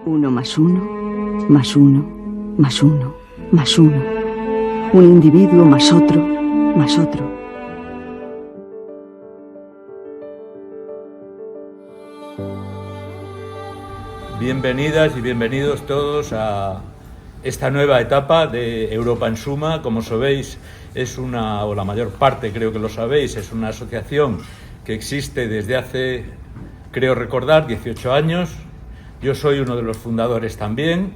Uno más uno, más uno, más uno, más uno. Un individuo más otro, más otro. Bienvenidas y bienvenidos todos a esta nueva etapa de Europa en Suma. Como sabéis, es una, o la mayor parte creo que lo sabéis, es una asociación que existe desde hace, creo recordar, 18 años. Yo soy uno de los fundadores también.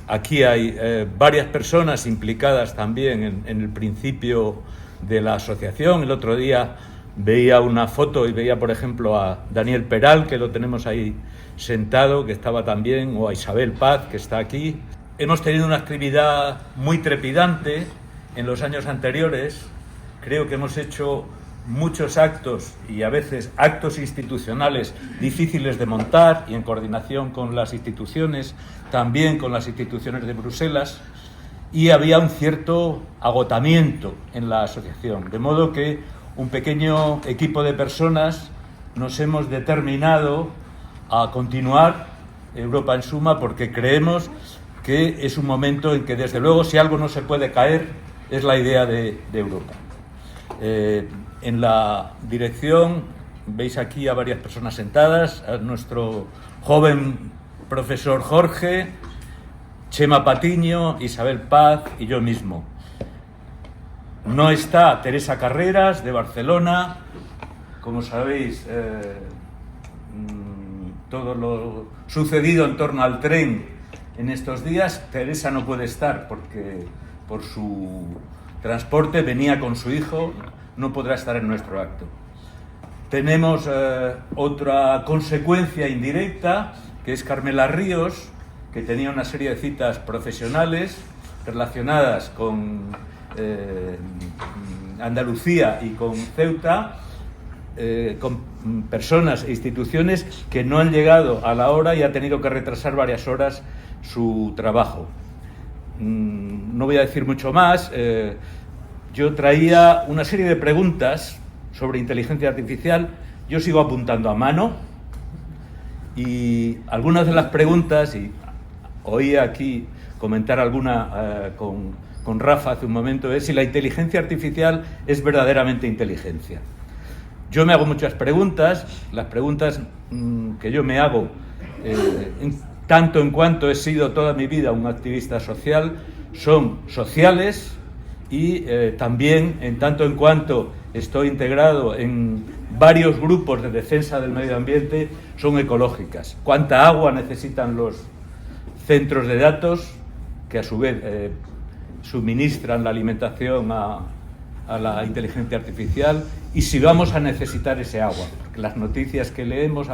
Aquí hay varias personas implicadas también en el principio de la asociación. El otro día veía una foto y veía, por ejemplo, a Daniel Peral, que lo tenemos ahí sentado, que estaba también, o a Isabel Paz, que está aquí. Hemos tenido una actividad muy trepidante en los años anteriores. Creo que hemos hecho muchos actos y a veces actos institucionales difíciles de montar y en coordinación con las instituciones, también con las instituciones de Bruselas, y había un cierto agotamiento en la asociación, de modo que un pequeño equipo de personas nos hemos determinado a continuar Europa en Suma porque creemos que es un momento en que, desde luego, si algo no se puede caer, es la idea de Europa. En la dirección veis aquí a varias personas sentadas, a nuestro joven profesor Jorge, Chema Patiño, Isabel Paz y yo mismo. No está Teresa Carreras, de Barcelona. Como sabéis, todo lo sucedido en torno al tren en estos días, Teresa no puede estar porque por su transporte venía con su hijo, no podrá estar en nuestro acto. Tenemos otra consecuencia indirecta, que es Carmela Ríos, que tenía una serie de citas profesionales relacionadas con Andalucía y con Ceuta, con personas e instituciones que no han llegado a la hora y ha tenido que retrasar varias horas su trabajo. No voy a decir mucho más. Yo traía una serie de preguntas sobre inteligencia artificial. Yo sigo apuntando a mano y algunas de las preguntas, y oí aquí comentar alguna con Rafa hace un momento, es si la inteligencia artificial es verdaderamente inteligencia. Yo me hago muchas preguntas. Las preguntas que yo me hago, tanto en cuanto he sido toda mi vida un activista social, son sociales y también en tanto en cuanto estoy integrado en varios grupos de defensa del medio ambiente, son ecológicas. ¿Cuánta agua necesitan los centros de datos que a su vez suministran la alimentación a la inteligencia artificial? Y si vamos a necesitar ese agua, porque las noticias que leemos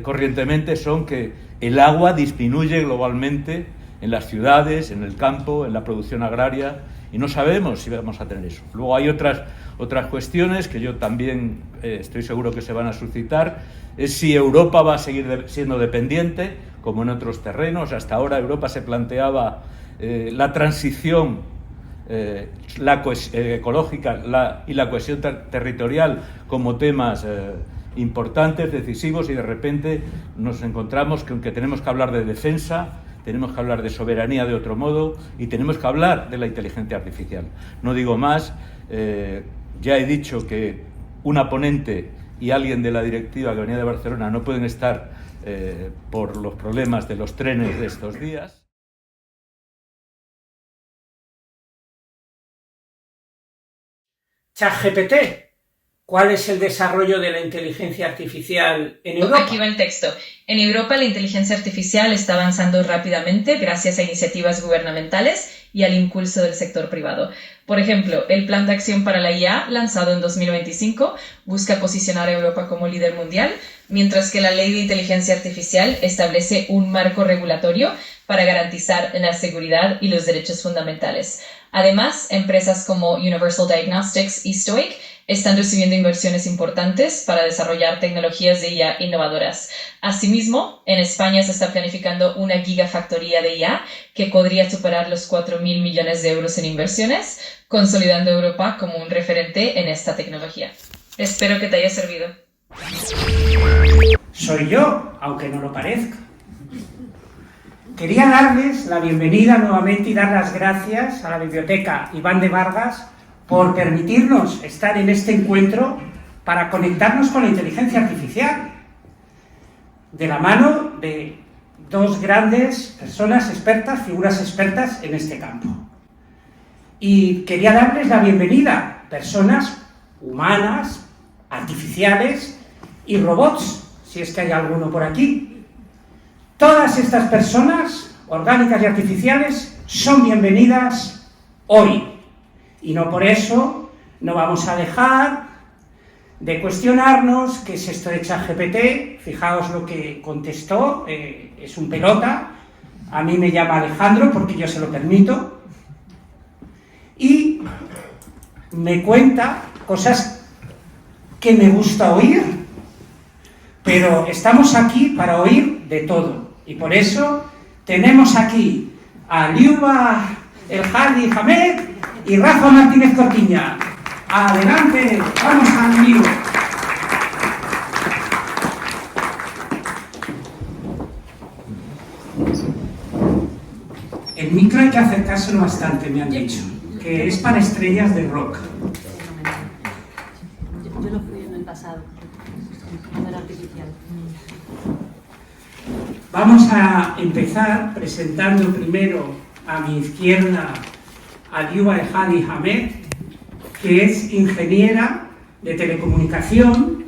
corrientemente son que el agua disminuye globalmente en las ciudades, en el campo, en la producción agraria, y no sabemos si vamos a tener eso. Luego hay otras cuestiones que yo también estoy seguro que se van a suscitar, es si Europa va a seguir siendo dependiente, como en otros terrenos. Hasta ahora Europa se planteaba la transición ecológica y la cohesión territorial como temas importantes, decisivos, y de repente nos encontramos que aunque tenemos que hablar de defensa, tenemos que hablar de soberanía de otro modo y tenemos que hablar de la inteligencia artificial. No digo más, ya he dicho que una ponente y alguien de la directiva que venía de Barcelona no pueden estar por los problemas de los trenes de estos días. ChatGPT, ¿cuál es el desarrollo de la inteligencia artificial en Europa? Aquí va el texto. En Europa la inteligencia artificial está avanzando rápidamente gracias a iniciativas gubernamentales y al impulso del sector privado. Por ejemplo, el Plan de Acción para la IA, lanzado en 2025, busca posicionar a Europa como líder mundial, mientras que la Ley de Inteligencia Artificial establece un marco regulatorio para garantizar la seguridad y los derechos fundamentales. Además, empresas como Universal Diagnostics y Stoic están recibiendo inversiones importantes para desarrollar tecnologías de IA innovadoras. Asimismo, en España se está planificando una gigafactoría de IA que podría superar los 4.000 millones de euros en inversiones, consolidando a Europa como un referente en esta tecnología. Espero que te haya servido. Soy yo, aunque no lo parezca. quería darles la bienvenida nuevamente y dar las gracias a la Biblioteca Iván de Vargas por permitirnos estar en este encuentro para conectarnos con la inteligencia artificial, de la mano de dos grandes personas expertas, figuras expertas en este campo. Y quería darles la bienvenida, personas humanas, artificiales y robots, si es que hay alguno por aquí. Todas estas personas, orgánicas y artificiales, son bienvenidas hoy. Y no por eso no vamos a dejar de cuestionarnos qué es esto de ChatGPT. Fijaos lo que contestó, es un pelota, a mí me llama Alejandro porque yo se lo permito, y me cuenta cosas que me gusta oír, pero estamos aquí para oír de todo, y por eso tenemos aquí a Liuba El Hadi Hamed y Rafa Martínez Cortiña. Adelante, vamos al lío. El micro hay que acercárselo bastante, me han dicho, que es para estrellas de rock. Yo lo fui en el pasado, no era artificial. Vamos a empezar presentando primero a mi izquierda a Liuba El Hadi Hamed, que es ingeniera de telecomunicación,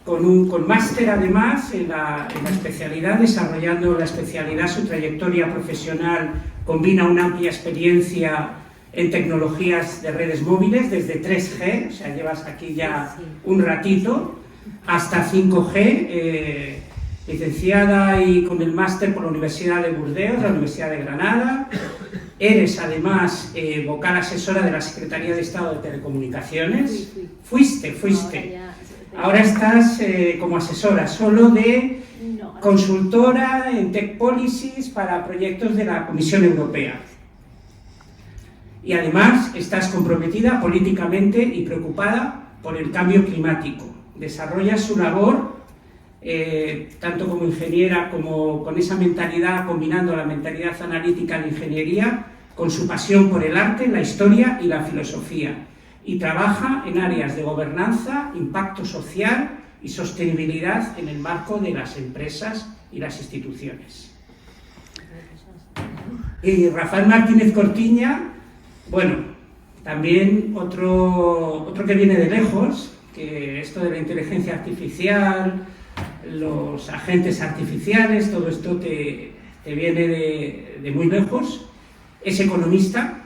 con máster además en la especialidad, desarrollando la especialidad. Su trayectoria profesional combina una amplia experiencia en tecnologías de redes móviles, desde 3G, o sea, llevas aquí ya un ratito, hasta 5G, licenciada y con el máster por la Universidad de Burdeos, la Universidad de Granada. Eres además vocal asesora de la Secretaría de Estado de Telecomunicaciones. Fuiste. Ahora estás como asesora solo de consultora en Tech Policies para proyectos de la Comisión Europea. Y además estás comprometida políticamente y preocupada por el cambio climático. Desarrollas su labor tanto como ingeniera como con esa mentalidad, combinando la mentalidad analítica de ingeniería con su pasión por el arte, la historia y la filosofía, y trabaja en áreas de gobernanza, impacto social y sostenibilidad en el marco de las empresas y las instituciones. Y Rafael Martínez Cortiña, bueno, también otro que viene de lejos, que esto de la inteligencia artificial, los agentes artificiales, todo esto te viene de muy lejos. Es economista,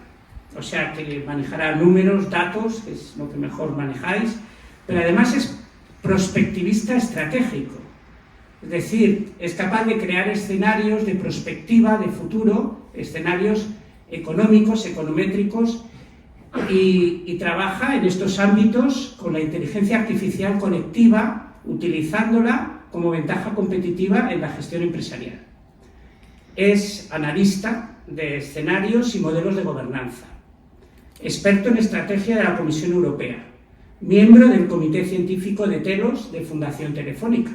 o sea que manejará números, datos, que es lo que mejor manejáis, pero además es prospectivista estratégico, es decir, es capaz de crear escenarios de prospectiva, de futuro, escenarios económicos, econométricos, y trabaja en estos ámbitos con la inteligencia artificial colectiva, utilizándola como ventaja competitiva en la gestión empresarial. Es analista de escenarios y modelos de gobernanza, experto en estrategia de la Comisión Europea, miembro del Comité Científico de Telos de Fundación Telefónica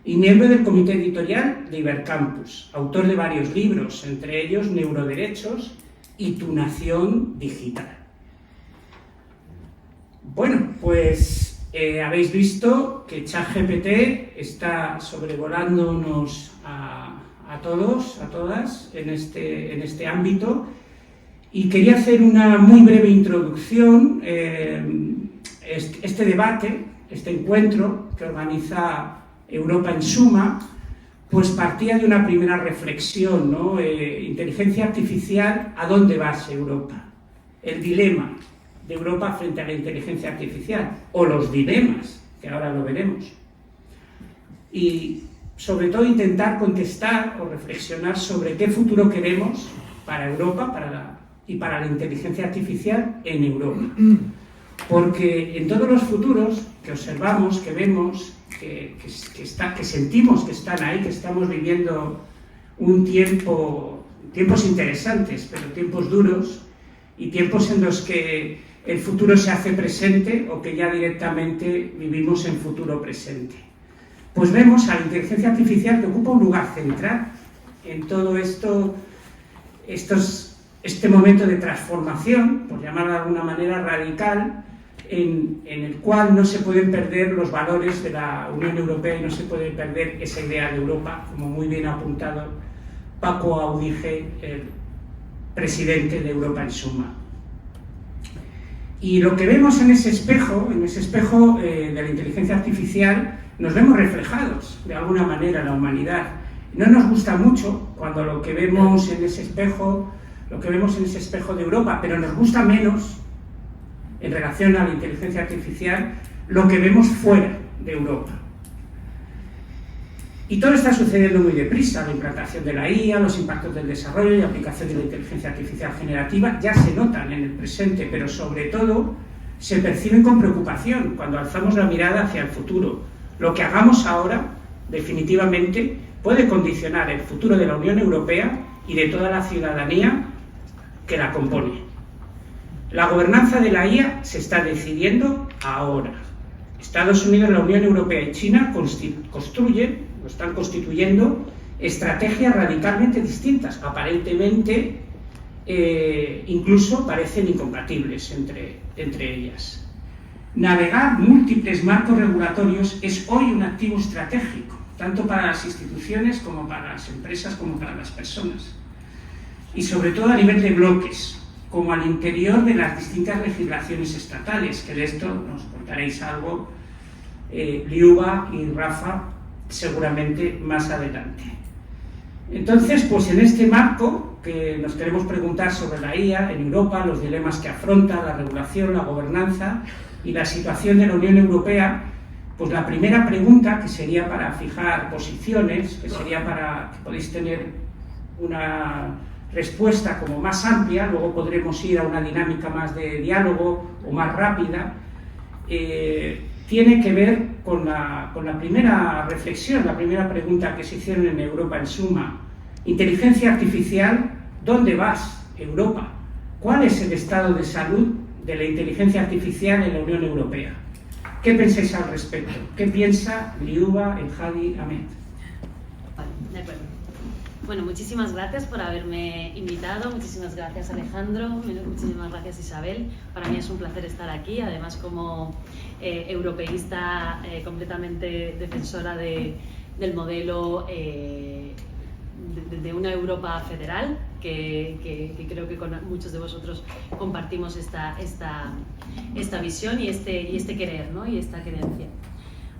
y miembro del Comité Editorial de Ibercampus, autor de varios libros, entre ellos Neuroderechos y Tu Nación Digital. Bueno, pues habéis visto que ChatGPT está sobrevolándonos a todos, a todas, en este ámbito, y quería hacer una muy breve introducción. Este debate, este encuentro que organiza Europa en Suma, pues partía de una primera reflexión, ¿no? Inteligencia artificial, ¿a dónde vas, Europa? El dilema de Europa frente a la inteligencia artificial, o los dilemas, que ahora lo veremos. Y sobre todo intentar contestar o reflexionar sobre qué futuro queremos para Europa y para la inteligencia artificial en Europa. Porque en todos los futuros que observamos, que vemos, que sentimos que están ahí, que estamos viviendo tiempos interesantes, pero tiempos duros, y tiempos en los que el futuro se hace presente o que ya directamente vivimos en futuro presente. Pues vemos a la inteligencia artificial que ocupa un lugar central en todo esto, este momento de transformación, por llamarlo de alguna manera radical, en el cual no se pueden perder los valores de la Unión Europea y no se puede perder esa idea de Europa, como muy bien ha apuntado Paco Audige, el presidente de Europa en Suma. Y lo que vemos en ese espejo de la inteligencia artificial, nos vemos reflejados de alguna manera en la humanidad. No nos gusta mucho cuando lo que vemos en ese espejo de Europa, pero nos gusta menos en relación a la inteligencia artificial lo que vemos fuera de Europa. Y todo está sucediendo muy deprisa, la implantación de la IA, los impactos del desarrollo y aplicación de la inteligencia artificial generativa ya se notan en el presente, pero sobre todo se perciben con preocupación cuando alzamos la mirada hacia el futuro. Lo que hagamos ahora, definitivamente, puede condicionar el futuro de la Unión Europea y de toda la ciudadanía que la compone. La gobernanza de la IA se está decidiendo ahora. Estados Unidos, la Unión Europea y China están constituyendo estrategias radicalmente distintas, aparentemente incluso parecen incompatibles entre ellas. Navegar múltiples marcos regulatorios es hoy un activo estratégico, tanto para las instituciones como para las empresas, como para las personas. Y sobre todo a nivel de bloques, como al interior de las distintas legislaciones estatales, que de esto nos contaréis algo, Liuba y Rafa, seguramente más adelante. Entonces, pues en este marco que nos queremos preguntar sobre la IA en Europa, los dilemas que afronta la regulación, la gobernanza y la situación de la Unión Europea, pues la primera pregunta, que sería para fijar posiciones, que sería para que podéis tener una respuesta como más amplia, luego podremos ir a una dinámica más de diálogo o más rápida, tiene que ver con la primera reflexión, la primera pregunta que se hicieron en Europa en Suma. Inteligencia artificial, ¿dónde vas, Europa? ¿Cuál es el estado de salud de la inteligencia artificial en la Unión Europea? ¿Qué pensáis al respecto? ¿Qué piensa Liuba El Hadi Ahmed? Vale, de acuerdo. Bueno, muchísimas gracias por haberme invitado, muchísimas gracias Alejandro, muchísimas gracias Isabel. Para mí es un placer estar aquí, además como europeísta completamente defensora del modelo de una Europa federal, que creo que con muchos de vosotros compartimos esta visión y este querer, ¿no? Y esta querencia.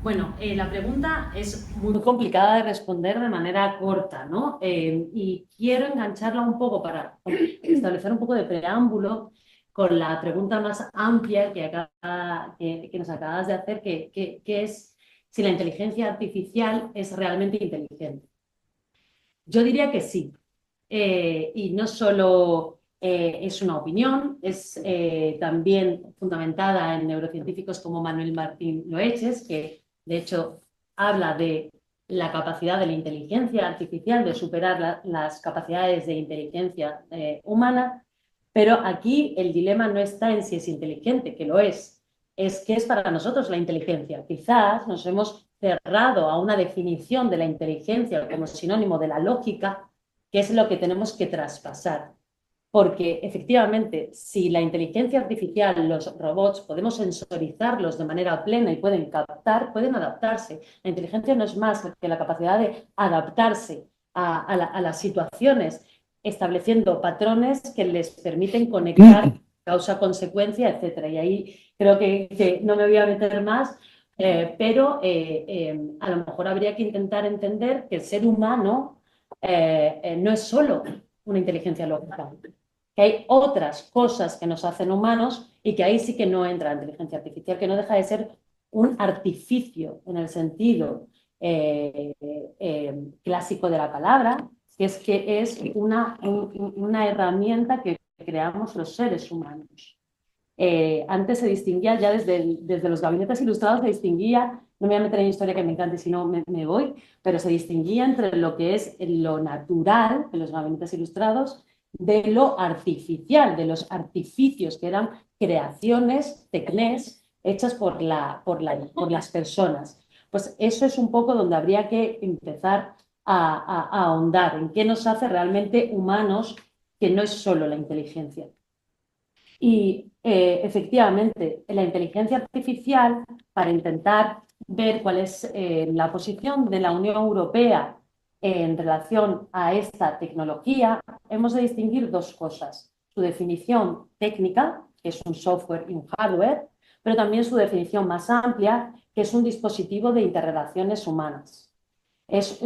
Bueno, la pregunta es muy complicada de responder de manera corta, ¿no? Y quiero engancharla un poco para establecer un poco de preámbulo con la pregunta más amplia que nos acabas de hacer, que es si la inteligencia artificial es realmente inteligente. Yo diría que sí. Y no solo es una opinión, es también fundamentada en neurocientíficos como Manuel Martín Loeches, que de hecho habla de la capacidad de la inteligencia artificial de superar las capacidades de inteligencia humana, pero aquí el dilema no está en si es inteligente, que lo es qué es para nosotros la inteligencia. Quizás nos hemos cerrado a una definición de la inteligencia como sinónimo de la lógica, que es lo que tenemos que traspasar. Porque efectivamente, si la inteligencia artificial, los robots, podemos sensorizarlos de manera plena y pueden captar, pueden adaptarse. La inteligencia no es más que la capacidad de adaptarse a las situaciones, estableciendo patrones que les permiten conectar causa-consecuencia, etc. Y ahí creo que no me voy a meter más, pero a lo mejor habría que intentar entender que el ser humano no es solo una inteligencia lógica, que hay otras cosas que nos hacen humanos y que ahí sí que no entra la inteligencia artificial, que no deja de ser un artificio en el sentido clásico de la palabra, que es una herramienta que creamos los seres humanos. Antes se distinguía, ya desde los gabinetes ilustrados se distinguía, no me voy a meter en historia que me encante, si no me voy, pero se distinguía entre lo que es lo natural en los gabinetes ilustrados de lo artificial, de los artificios que eran creaciones, tecnés, hechas por las personas. Pues eso es un poco donde habría que empezar a ahondar en qué nos hace realmente humanos, que no es solo la inteligencia. Y efectivamente, la inteligencia artificial, para intentar ver cuál es la posición de la Unión Europea en relación a esta tecnología, hemos de distinguir dos cosas: su definición técnica, que es un software y un hardware, pero también su definición más amplia, que es un dispositivo de interrelaciones humanas. Es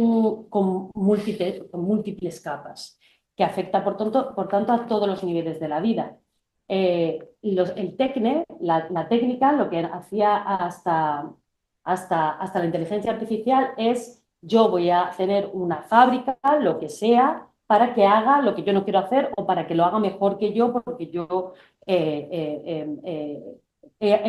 con múltiples capas, que afecta, por tanto, a todos los niveles de la vida. El TECNE, la técnica, lo que hacía hasta la inteligencia artificial es: yo voy a tener una fábrica, lo que sea, para que haga lo que yo no quiero hacer o para que lo haga mejor que yo, porque yo he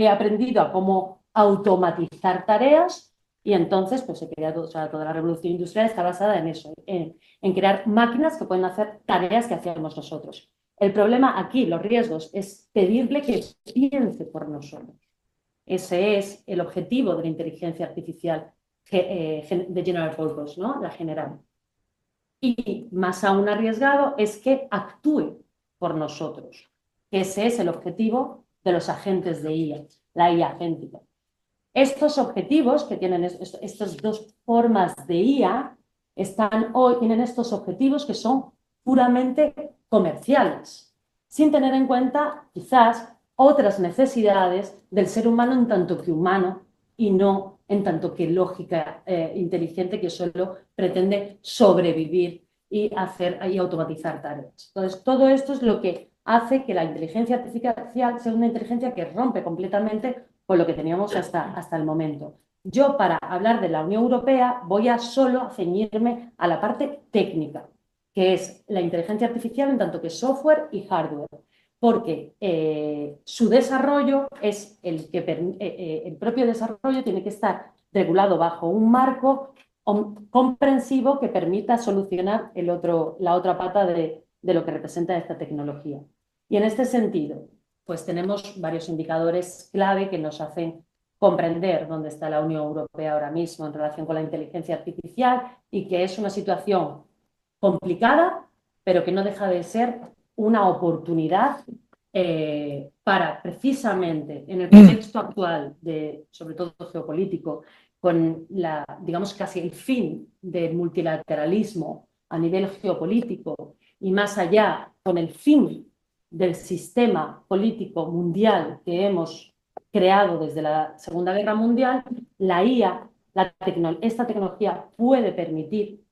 aprendido a cómo automatizar tareas. Y entonces pues se crea toda la revolución industrial está basada en eso, en crear máquinas que pueden hacer tareas que hacíamos nosotros. El problema aquí, los riesgos, es pedirle que piense por nosotros. Ese es el objetivo de la inteligencia artificial de general purpose, ¿no? La general. Y más aún arriesgado es que actúe por nosotros. Ese es el objetivo de los agentes de IA, la IA agéntica. Estos objetivos que tienen estas dos formas de IA tienen estos objetivos que son puramente comerciales, sin tener en cuenta quizás otras necesidades del ser humano en tanto que humano y no en tanto que lógica inteligente que solo pretende sobrevivir y automatizar tareas. Entonces, todo esto es lo que hace que la inteligencia artificial sea una inteligencia que rompe completamente con lo que teníamos hasta el momento. Yo, para hablar de la Unión Europea, voy a solo ceñirme a la parte técnica, que es la inteligencia artificial en tanto que software y hardware, porque su desarrollo es el propio desarrollo tiene que estar regulado bajo un marco comprensivo que permita solucionar la otra pata de lo que representa esta tecnología. Y en este sentido, pues tenemos varios indicadores clave que nos hacen comprender dónde está la Unión Europea ahora mismo en relación con la inteligencia artificial, y que es una situación complicada, pero que no deja de ser una oportunidad para, precisamente en el contexto actual, sobre todo geopolítico, con digamos, casi el fin del multilateralismo a nivel geopolítico, y más allá, con el fin del sistema político mundial que hemos creado desde la Segunda Guerra Mundial, la IA, esta tecnología puede permitir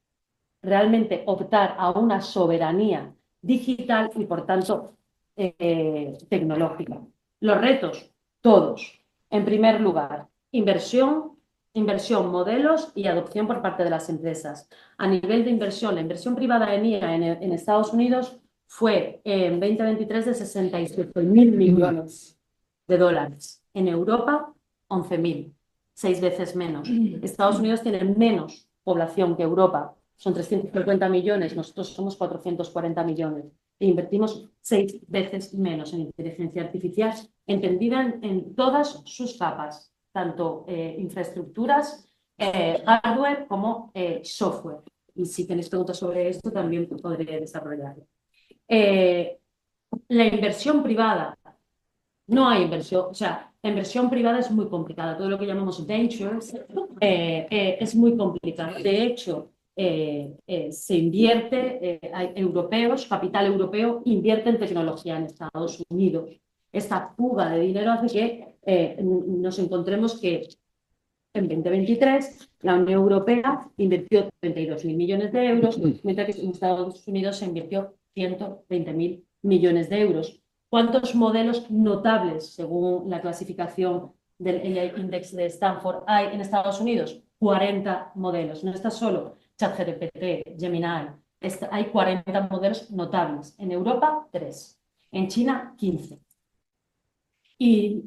realmente optar a una soberanía digital y, por tanto, tecnológica. Los retos, todos. En primer lugar, inversión, modelos y adopción por parte de las empresas. A nivel de inversión, la inversión privada en IA en Estados Unidos fue en 2023 de 67.000 millones de dólares. En Europa, 11.000, 6 veces menos. Estados Unidos tiene menos población que Europa, son 350 millones, nosotros somos 440 millones. E invertimos 6 veces menos en inteligencia artificial, entendida en todas sus capas, tanto infraestructuras, hardware como software. Y si tenéis preguntas sobre esto, también podré desarrollarlo. La inversión privada, no hay inversión, o sea, la inversión privada es muy complicada. Todo lo que llamamos ventures es muy complicado. De hecho, se invierte, hay europeos, capital europeo invierte en tecnología en Estados Unidos. Esta fuga de dinero hace que nos encontremos que en 2023 la Unión Europea invirtió 32.000 millones de euros, mientras que en Estados Unidos se invirtió 120.000 millones de euros. ¿Cuántos modelos notables, según la clasificación del AI Index de Stanford, hay en Estados Unidos? 40 modelos. No está solo ChatGPT, Gemini. Hay 40 modelos notables. En Europa, 3. En China, 15. Y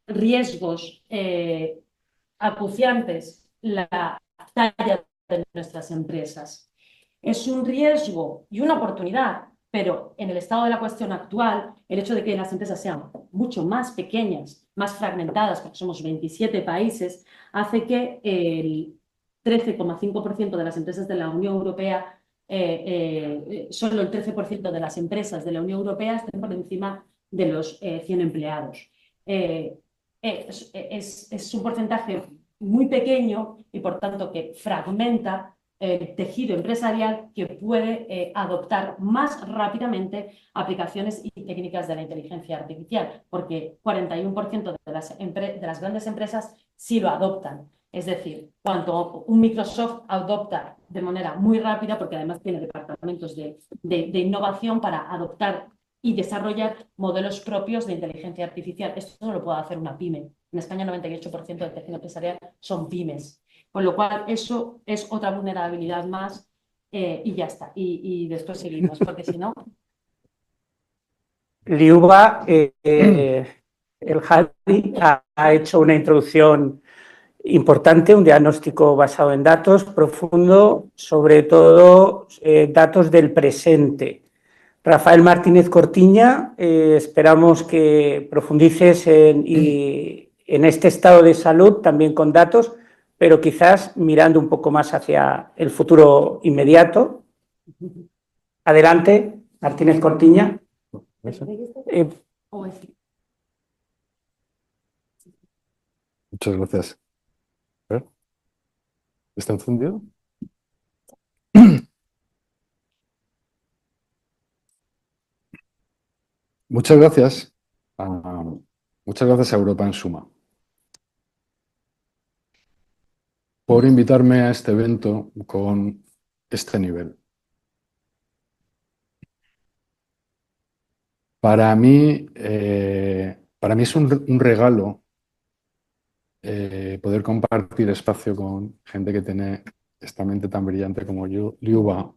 riesgos acuciantes, la talla de nuestras empresas. Es un riesgo y una oportunidad, pero en el estado de la cuestión actual, el hecho de que las empresas sean mucho más pequeñas, más fragmentadas, porque somos 27 países, hace que 13,5% de las empresas de la Unión Europea, solo el 13% de las empresas de la Unión Europea estén por encima de los 100 empleados. Es un porcentaje muy pequeño y, por tanto, que fragmenta el tejido empresarial que puede adoptar más rápidamente aplicaciones y técnicas de la inteligencia artificial, porque 41% de las grandes empresas sí lo adoptan. Es decir, cuando un Microsoft adopta de manera muy rápida, porque además tiene departamentos de innovación para adoptar y desarrollar modelos propios de inteligencia artificial. Esto no lo puede hacer una pyme. En España, 98% del tejido empresarial son pymes. Con lo cual, eso es otra vulnerabilidad más y ya está. Y después seguimos, porque si no... Liuba, el Hadi ha hecho una introducción importante, un diagnóstico basado en datos profundo, sobre todo datos del presente. Rafael Martínez Cortiña, esperamos que profundices en este estado de salud, también con datos, pero quizás mirando un poco más hacia el futuro inmediato. Adelante, Martínez Cortiña. Muchas gracias. A ver, ¿está encendido? Muchas gracias. Muchas gracias a Europa en Suma por invitarme a este evento con este nivel. Para mí es un regalo poder compartir espacio con gente que tiene esta mente tan brillante como yo, Liuba.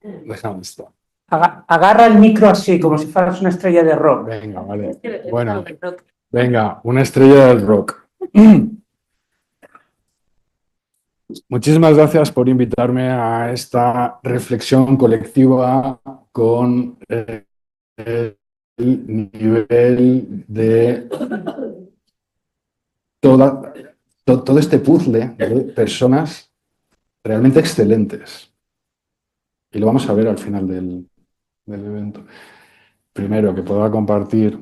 Déjame estar. Agarra el micro así, como si fueras una estrella de rock. Venga, vale. Bueno, venga, una estrella del rock. Muchísimas gracias por invitarme a esta reflexión colectiva con el nivel de todo este puzzle de personas realmente excelentes. Y lo vamos a ver al final del evento. Primero, que pueda compartir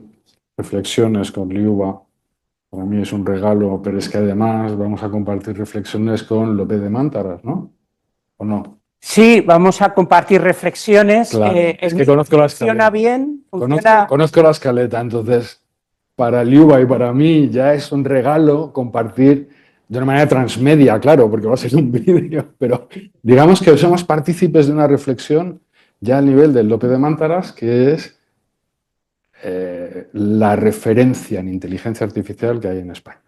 reflexiones con Liuba. Para mí es un regalo, pero es que además vamos a compartir reflexiones con López de Mántaras, ¿no? ¿O no? Sí, vamos a compartir reflexiones. Claro, es que conozco la escaleta. ¿Funciona bien? Conozco la escaleta, entonces para Liuba y para mí ya es un regalo compartir de una manera transmedia, claro, porque va a ser un vídeo, pero digamos que somos partícipes de una reflexión ya al nivel del López de Mántaras, que es la referencia en inteligencia artificial que hay en España.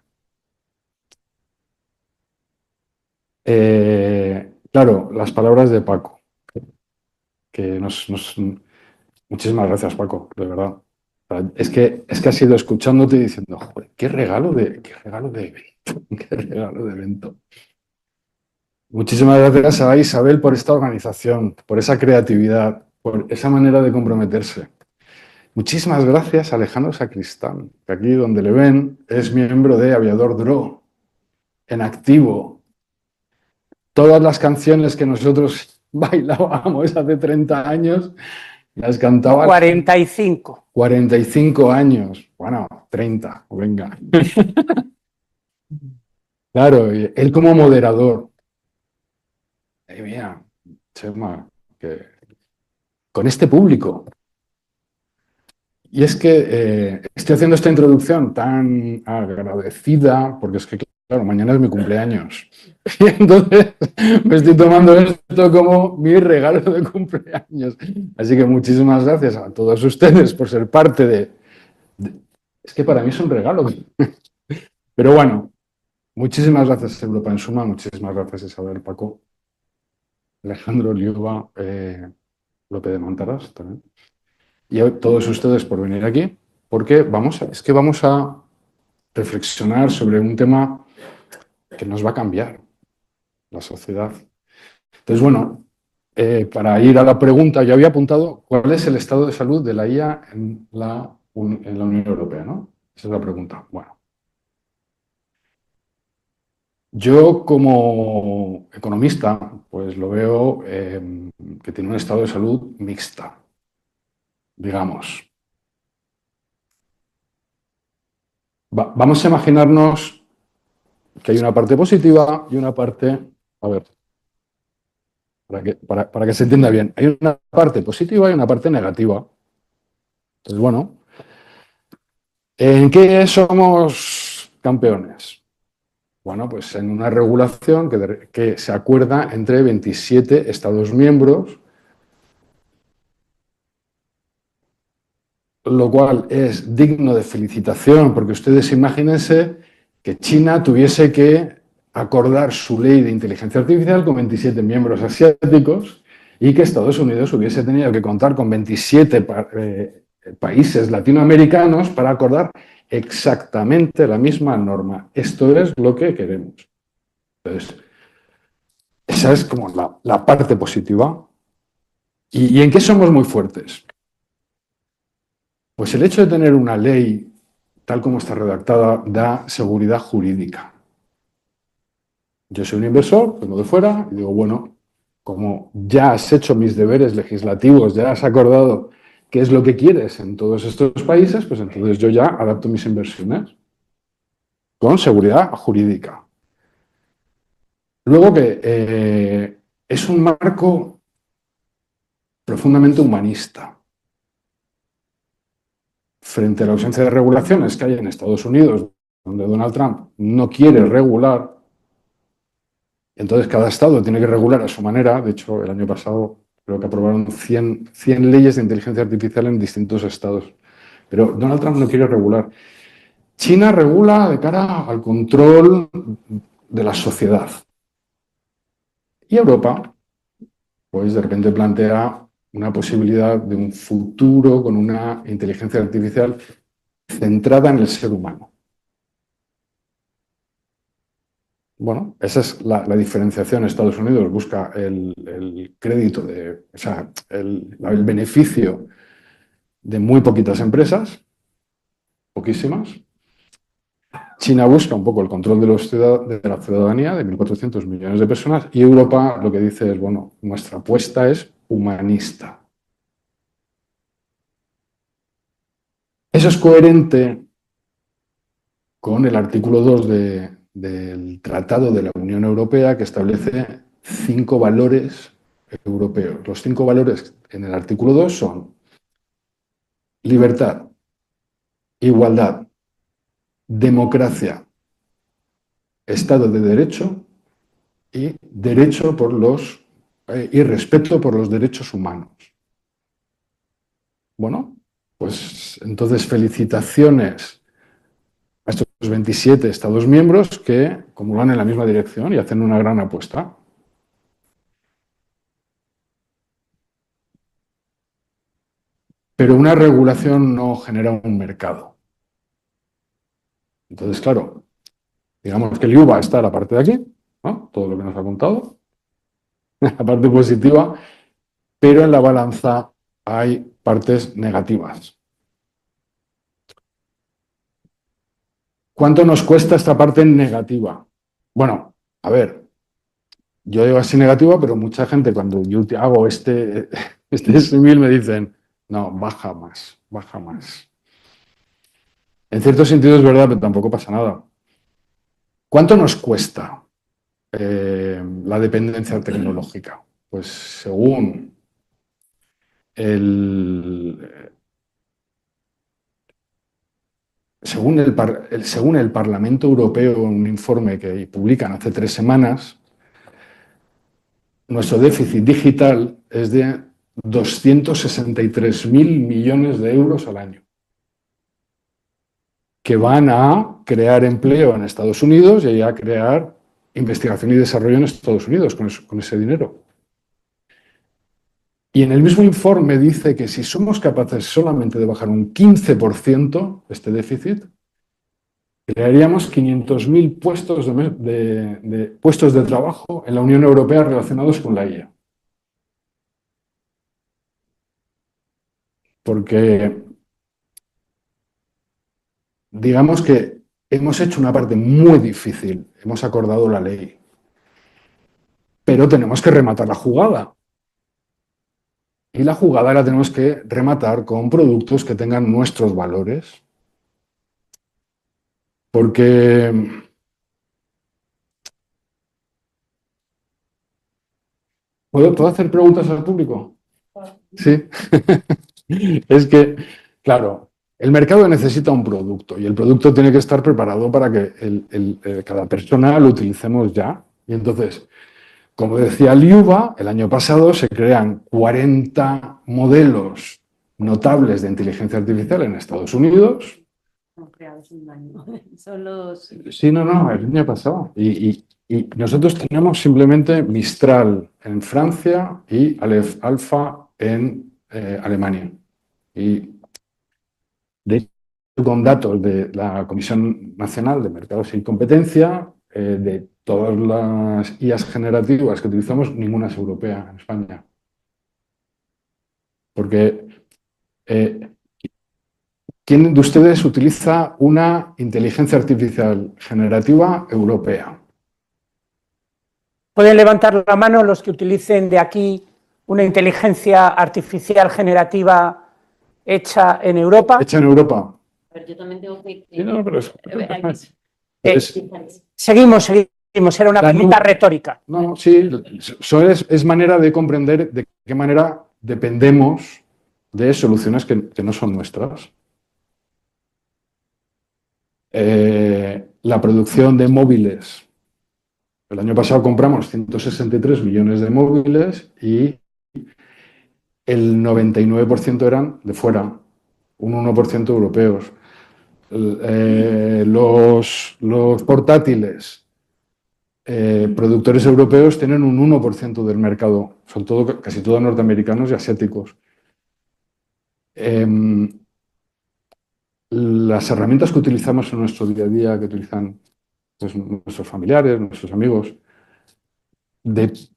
Claro, las palabras de Paco, que muchísimas gracias, Paco, de verdad. Es que ha sido escuchándote y diciendo, joder, qué regalo de evento, qué regalo de evento. Muchísimas gracias a Isabel por esta organización, por esa creatividad, por esa manera de comprometerse. Muchísimas gracias a Alejandro Sacristán, que aquí donde le ven es miembro de Aviador Dro, en activo. Todas las canciones que nosotros bailábamos hace 30 años, las cantaba... 45. 45 años. Bueno, 30, venga. Claro, él como moderador. Mira, Chema, que con este público. Y es que estoy haciendo esta introducción tan agradecida, porque es que, claro, mañana es mi cumpleaños. Y entonces me estoy tomando esto como mi regalo de cumpleaños. Así que muchísimas gracias a todos ustedes por ser parte de... Es que para mí es un regalo. Pero bueno, muchísimas gracias Europa en Suma, muchísimas gracias Isabel, Paco, Alejandro, Liuba, López de Mántaras también. Y a todos ustedes por venir aquí, porque vamos a reflexionar sobre un tema que nos va a cambiar la sociedad. Entonces, bueno, para ir a la pregunta, yo había apuntado cuál es el estado de salud de la IA en la Unión Europea, ¿no? Esa es la pregunta. Bueno. Yo como economista, pues lo veo que tiene un estado de salud mixta, digamos. Vamos a imaginarnos que hay una parte positiva y una parte, a ver, para que se entienda bien, hay una parte positiva y una parte negativa. Entonces, bueno, ¿en qué somos campeones? Bueno, pues en una regulación que se acuerda entre 27 Estados miembros, lo cual es digno de felicitación, porque ustedes imagínense que China tuviese que acordar su ley de inteligencia artificial con 27 miembros asiáticos y que Estados Unidos hubiese tenido que contar con 27 países latinoamericanos para acordar exactamente la misma norma. Esto es lo que queremos. Entonces, esa es como la parte positiva. ¿Y en qué somos muy fuertes? Pues el hecho de tener una ley tal como está redactada da seguridad jurídica. Yo soy un inversor, vengo de fuera y digo, bueno, como ya has hecho mis deberes legislativos, ya has acordado qué es lo que quieres en todos estos países, pues entonces yo ya adapto mis inversiones con seguridad jurídica. Luego que es un marco profundamente humanista. Frente a la ausencia de regulaciones que hay en Estados Unidos, donde Donald Trump no quiere regular, entonces cada estado tiene que regular a su manera. De hecho, el año pasado creo que aprobaron 100 leyes de inteligencia artificial en distintos estados. Pero Donald Trump no quiere regular. China regula de cara al control de la sociedad. Y Europa, pues de repente plantea una posibilidad de un futuro con una inteligencia artificial centrada en el ser humano. Bueno, esa es la diferenciación. Estados Unidos busca el crédito, o sea, el beneficio de muy poquitas empresas, poquísimas. China busca un poco el control de la ciudadanía, de 1.400 millones de personas, y Europa lo que dice es, bueno, nuestra apuesta es humanista. Eso es coherente con el artículo 2 del Tratado de la Unión Europea, que establece 5 valores europeos. Los 5 valores en el artículo 2 son libertad, igualdad, democracia, Estado de Derecho y y respeto por los derechos humanos. Bueno, pues entonces felicitaciones a estos 27 Estados miembros que van en la misma dirección y hacen una gran apuesta. Pero una regulación no genera un mercado. Entonces, claro, digamos que el IVA está la parte de aquí, ¿no? Todo lo que nos ha contado, la parte positiva, pero en la balanza hay partes negativas. ¿Cuánto nos cuesta esta parte negativa? Bueno, a ver, yo digo así negativa, pero mucha gente cuando yo hago este símil me dicen, no, baja más, baja más. En cierto sentido es verdad, pero tampoco pasa nada. ¿Cuánto nos cuesta la dependencia tecnológica? Pues según el Parlamento Europeo, un informe que publican hace 3 semanas, nuestro déficit digital es de 263.000 millones de euros al año, que van a crear empleo en Estados Unidos y a crear investigación y desarrollo en Estados Unidos con ese dinero. Y en el mismo informe dice que si somos capaces solamente de bajar un 15% este déficit, crearíamos 500.000 puestos de trabajo en la Unión Europea relacionados con la IA. Porque digamos que hemos hecho una parte muy difícil, hemos acordado la ley, pero tenemos que rematar la jugada. Y la jugada la tenemos que rematar con productos que tengan nuestros valores. Porque ¿puedo hacer preguntas al público? Sí. Es que, claro, el mercado necesita un producto y el producto tiene que estar preparado para que cada persona lo utilicemos ya. Y entonces, como decía Liuba, el año pasado se crean 40 modelos notables de inteligencia artificial en Estados Unidos. Son creados en un año. Son los... Sí, no, el año pasado. Y nosotros tenemos simplemente Mistral en Francia y Aleph Alpha en Alemania. Y de hecho, con datos de la Comisión Nacional de Mercados y Competencia, de todas las IAs generativas que utilizamos, ninguna es europea en España. Porque ¿quién de ustedes utiliza una inteligencia artificial generativa europea? ¿Pueden levantar la mano los que utilicen de aquí una inteligencia artificial generativa hecha en Europa? Hecha en Europa. Pero yo también tengo que... Sí, no, pero Seguimos. Era una pregunta retórica. No, sí, eso es manera de comprender de qué manera dependemos de soluciones que no son nuestras. La producción de móviles. El año pasado compramos 163 millones de móviles y el 99% eran de fuera, un 1% europeos. Los portátiles, productores europeos tienen un 1% del mercado, son casi todos norteamericanos y asiáticos. Las herramientas que utilizamos en nuestro día a día, que utilizan pues, nuestros familiares, nuestros amigos,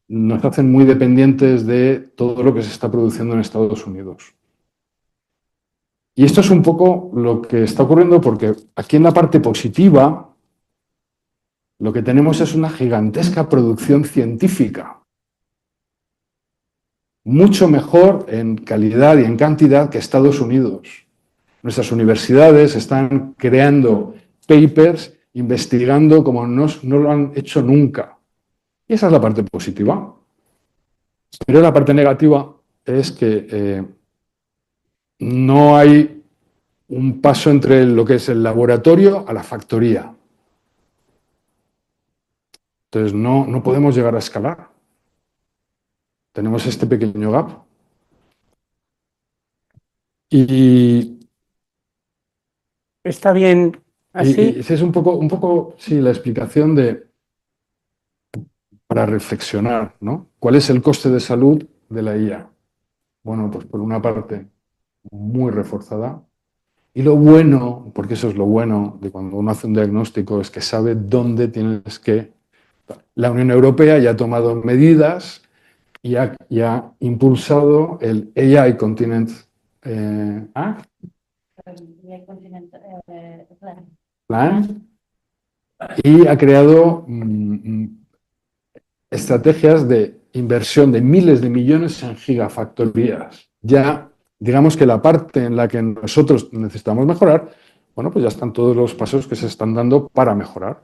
nos hacen muy dependientes de todo lo que se está produciendo en Estados Unidos. Y esto es un poco lo que está ocurriendo porque aquí en la parte positiva lo que tenemos es una gigantesca producción científica, mucho mejor en calidad y en cantidad que Estados Unidos. Nuestras universidades están creando papers, investigando como no lo han hecho nunca. Y esa es la parte positiva. Pero la parte negativa es que no hay un paso entre lo que es el laboratorio a la factoría. Entonces no podemos llegar a escalar. Tenemos este pequeño gap. Y está bien así. Y esa es un poco sí, la explicación para reflexionar, ¿no? ¿Cuál es el coste de salud de la IA? Bueno, pues por una parte, muy reforzada. Y lo bueno, porque eso es lo bueno de cuando uno hace un diagnóstico, es que sabe dónde tienes que... La Unión Europea ya ha tomado medidas y ha impulsado el AI Continent Act. Plan, y ha creado estrategias de inversión de miles de millones en gigafactorías. Ya, digamos que la parte en la que nosotros necesitamos mejorar, bueno, pues ya están todos los pasos que se están dando para mejorar.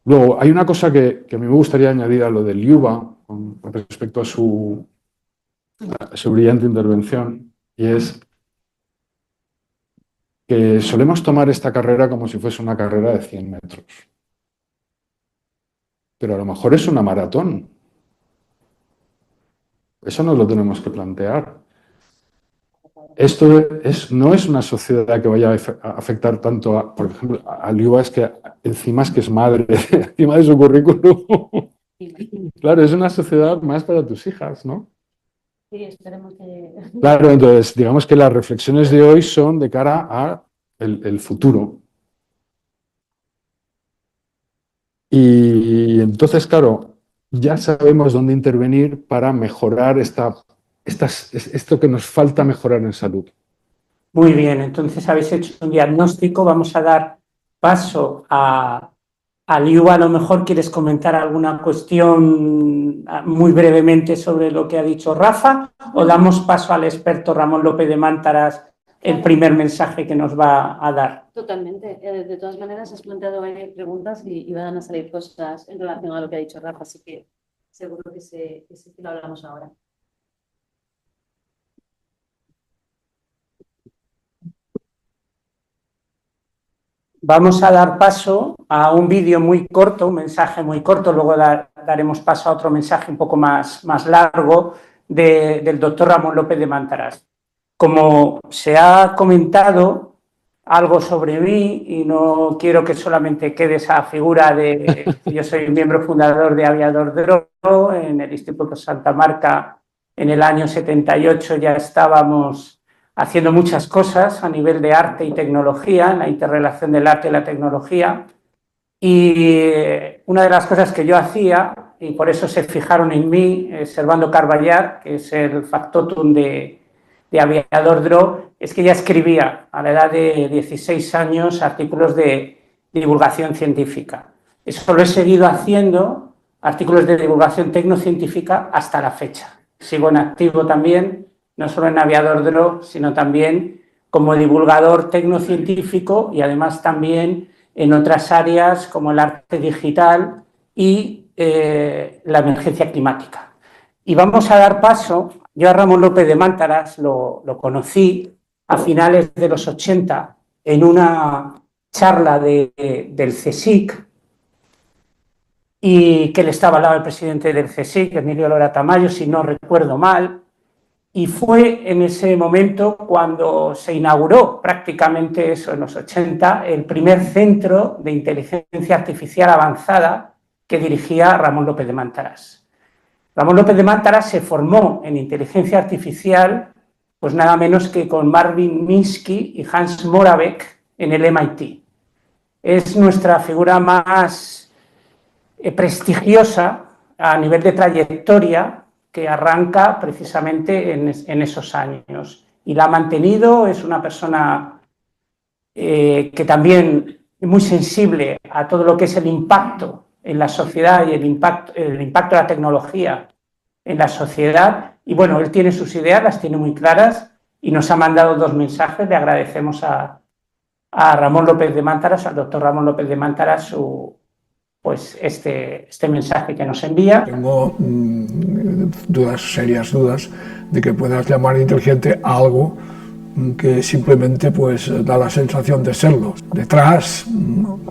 Luego, hay una cosa que a mí me gustaría añadir a lo del Liuba con respecto a su brillante intervención, y es que solemos tomar esta carrera como si fuese una carrera de 100 metros. Pero a lo mejor es una maratón. Eso nos lo tenemos que plantear. Esto no es una sociedad que vaya a afectar tanto, por ejemplo, a Liuba, es que encima es que es madre, encima de su currículum. Claro, es una sociedad más para tus hijas, ¿no? Sí, esperemos que... Claro, entonces, digamos que las reflexiones de hoy son de cara a el futuro. Y entonces, claro, ya sabemos dónde intervenir para mejorar esto que nos falta mejorar en salud. Muy bien, entonces habéis hecho un diagnóstico, vamos a dar paso a Liu. A lo mejor quieres comentar alguna cuestión muy brevemente sobre lo que ha dicho Rafa, o damos paso al experto Ramón López de Mántaras, el primer mensaje que nos va a dar. Totalmente. De todas maneras, has planteado varias preguntas y van a salir cosas en relación a lo que ha dicho Rafa, así que seguro que lo hablamos ahora. Vamos a dar paso a un vídeo muy corto, un mensaje muy corto, luego daremos paso a otro mensaje un poco más largo del doctor Ramón López de Mántaras. Como se ha comentado algo sobre mí, y no quiero que solamente quede esa figura de que yo soy miembro fundador de Aviador Dro, en el Instituto Santa Marta en el año 78 ya estábamos haciendo muchas cosas a nivel de arte y tecnología, en la interrelación del arte y la tecnología. Y una de las cosas que yo hacía, y por eso se fijaron en mí, Servando Carballar, que es el factotum de Aviador Dro, es que ya escribía a la edad de 16 años artículos de divulgación científica. Eso lo he seguido haciendo, artículos de divulgación tecnocientífica, hasta la fecha. Sigo en activo también, no solo en Aviador Dro, sino también como divulgador tecnocientífico y además también en otras áreas como el arte digital y la emergencia climática. Y vamos a dar paso. Yo a Ramón López de Mántaras lo conocí a finales de los 80 en una charla del CSIC, y que él estaba al lado del presidente del CSIC, Emilio Lora Tamayo, si no recuerdo mal, y fue en ese momento cuando se inauguró prácticamente eso, en los 80, el primer centro de inteligencia artificial avanzada que dirigía Ramón López de Mántaras. Ramón López de Mántaras se formó en inteligencia artificial, pues nada menos que con Marvin Minsky y Hans Moravec en el MIT. Es nuestra figura más prestigiosa a nivel de trayectoria, que arranca precisamente en esos años. Y la ha mantenido, es una persona que también es muy sensible a todo lo que es el impacto en la sociedad y el impacto de la tecnología en la sociedad. Y bueno, él tiene sus ideas, las tiene muy claras y nos ha mandado 2 mensajes. Le agradecemos a Ramón López de Mántaras, al doctor Ramón López de Mántaras, este mensaje que nos envía. Tengo serias dudas de que puedas llamar inteligente a algo que simplemente pues da la sensación de serlo. Detrás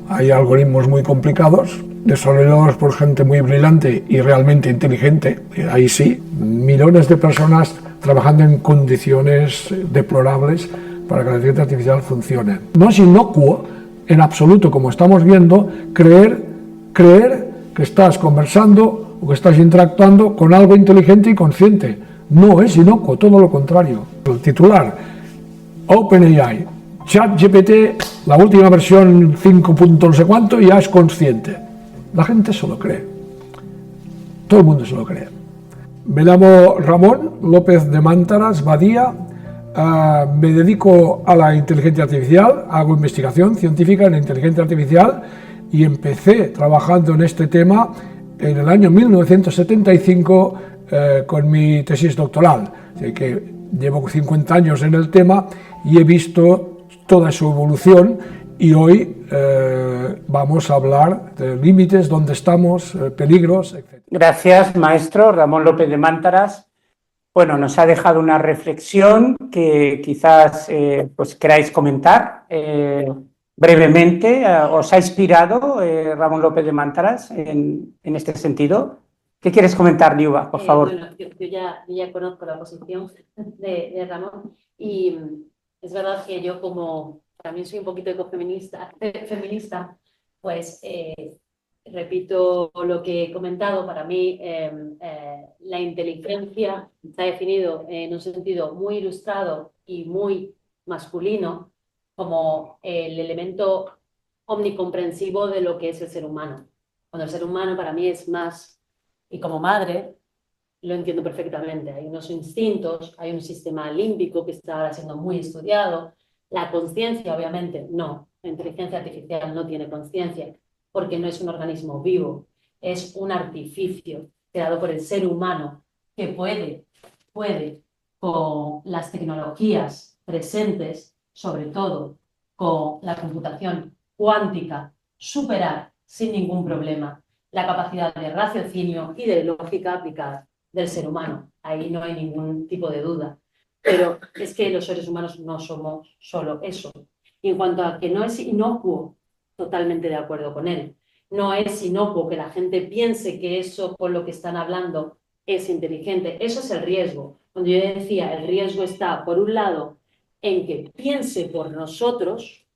hay algoritmos muy complicados, desarrollados por gente muy brillante y realmente inteligente, ahí sí, millones de personas trabajando en condiciones deplorables para que la inteligencia artificial funcione. No es inocuo en absoluto, como estamos viendo, creer que estás conversando o que estás interactuando con algo inteligente y consciente. No es inocuo, todo lo contrario. El titular, OpenAI, ChatGPT, la última versión 5. no sé cuánto, ya es consciente. La gente se lo cree. Todo el mundo se lo cree. Me llamo Ramón López de Mántaras Badía, me dedico a la inteligencia artificial, hago investigación científica en inteligencia artificial y empecé trabajando en este tema en el año 1975 con mi tesis doctoral. Así que llevo 50 años en el tema y he visto toda su evolución, y hoy vamos a hablar de límites, dónde estamos, peligros, etc. Gracias, maestro Ramón López de Mántaras. Bueno, nos ha dejado una reflexión que quizás pues queráis comentar brevemente. ¿Os ha inspirado Ramón López de Mántaras en este sentido? ¿Qué quieres comentar, Liuba, por favor? Bueno, yo ya conozco la posición de Ramón, y es verdad que yo, como también soy un poquito ecofeminista, pues repito lo que he comentado. Para mí la inteligencia está definido en un sentido muy ilustrado y muy masculino como el elemento omnicomprensivo de lo que es el ser humano. Cuando el ser humano para mí es más, y como madre lo entiendo perfectamente, hay unos instintos, hay un sistema límbico que está ahora siendo muy estudiado, la conciencia obviamente no, La inteligencia artificial no tiene conciencia porque no es un organismo vivo, es un artificio creado por el ser humano que puede con las tecnologías presentes, sobre todo con la computación cuántica, superar sin ningún problema la capacidad de raciocinio y de lógica aplicada del ser humano. Ahí no hay ningún tipo de duda. Pero es que los seres humanos no somos solo eso. Y en cuanto a que no es inocuo, totalmente de acuerdo con él. No es inocuo que la gente piense que eso con lo que están hablando es inteligente. Eso es el riesgo. Cuando yo decía, el riesgo está, por un lado, en que piense por nosotros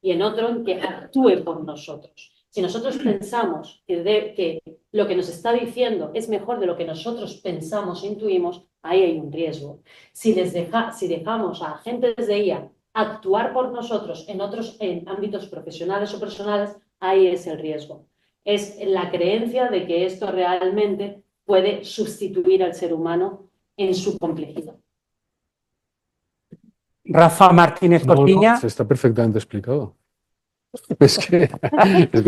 y en otro, en que actúe por nosotros. Si nosotros pensamos que lo que nos está diciendo es mejor de lo que nosotros pensamos e intuimos, ahí hay un riesgo. Si dejamos a agentes de IA actuar por nosotros en ámbitos profesionales o personales, ahí es el riesgo. Es la creencia de que esto realmente puede sustituir al ser humano en su complejidad. Rafa Martínez Cortiña. No, está perfectamente explicado. Es que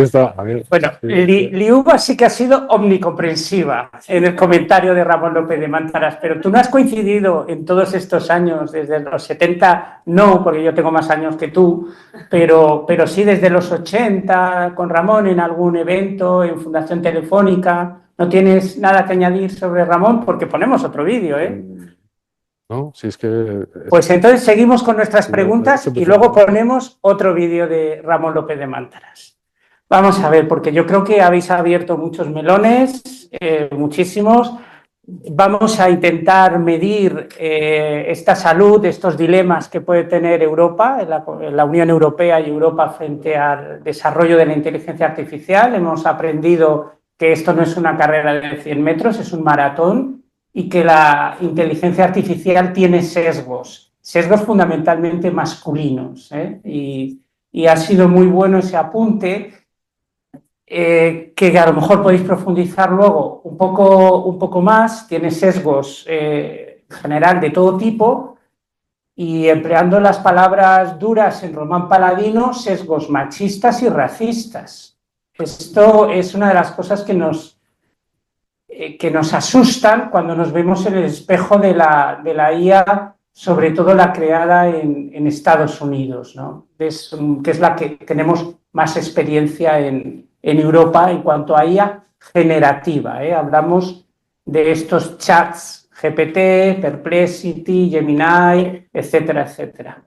está, a ver, Bueno, Liuba sí que ha sido omnicomprensiva en el comentario de Ramón López de Mántaras, pero tú no has coincidido en todos estos años, desde los 70, no, porque yo tengo más años que tú, pero sí desde los 80 con Ramón en algún evento, en Fundación Telefónica. ¿No tienes nada que añadir sobre Ramón? Porque ponemos otro vídeo, ¿eh? No, si es que... Pues entonces seguimos con nuestras preguntas y luego ponemos otro vídeo de Ramón López de Mántaras. Vamos a ver, porque yo creo que habéis abierto muchos melones, muchísimos. Vamos a intentar medir esta salud, estos dilemas que puede tener Europa, la Unión Europea y Europa frente al desarrollo de la inteligencia artificial. Hemos aprendido que esto no es una carrera de 100 metros, es un maratón, y que la inteligencia artificial tiene sesgos fundamentalmente masculinos, ¿eh? Y ha sido muy bueno ese apunte, que a lo mejor podéis profundizar luego un poco más. Tiene sesgos en general de todo tipo, y empleando las palabras duras en Román Paladino, sesgos machistas y racistas. Esto es una de las cosas que nos asustan cuando nos vemos en el espejo de la IA, sobre todo la creada en Estados Unidos, ¿no? Que es la que tenemos más experiencia en Europa en cuanto a IA generativa, ¿eh? Hablamos de estos chats GPT, Perplexity, Gemini, etcétera, etcétera.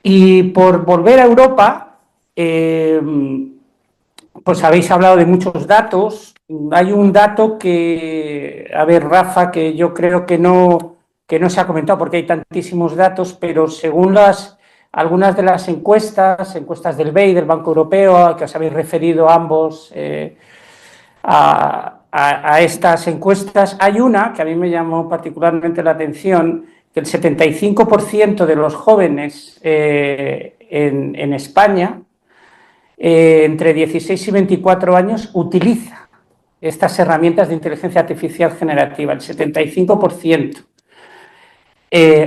Y por volver a Europa, pues habéis hablado de muchos datos. Hay un dato que, a ver, Rafa, que yo creo que no se ha comentado porque hay tantísimos datos, pero según algunas de las encuestas del BEI, del Banco Europeo, a que os habéis referido ambos a estas encuestas, hay una que a mí me llamó particularmente la atención, que el 75% de los jóvenes en España, entre 16 y 24 años, utiliza estas herramientas de inteligencia artificial generativa, el 75%.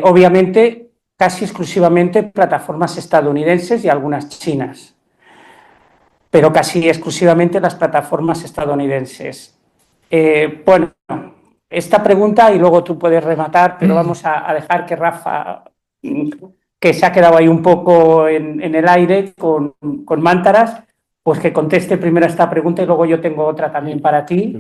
Obviamente, casi exclusivamente plataformas estadounidenses y algunas chinas, pero casi exclusivamente las plataformas estadounidenses. Bueno, esta pregunta, y luego tú puedes rematar, pero vamos a dejar que Rafa, que se ha quedado ahí un poco en el aire con Mántaras, pues que conteste primero esta pregunta y luego yo tengo otra también para ti,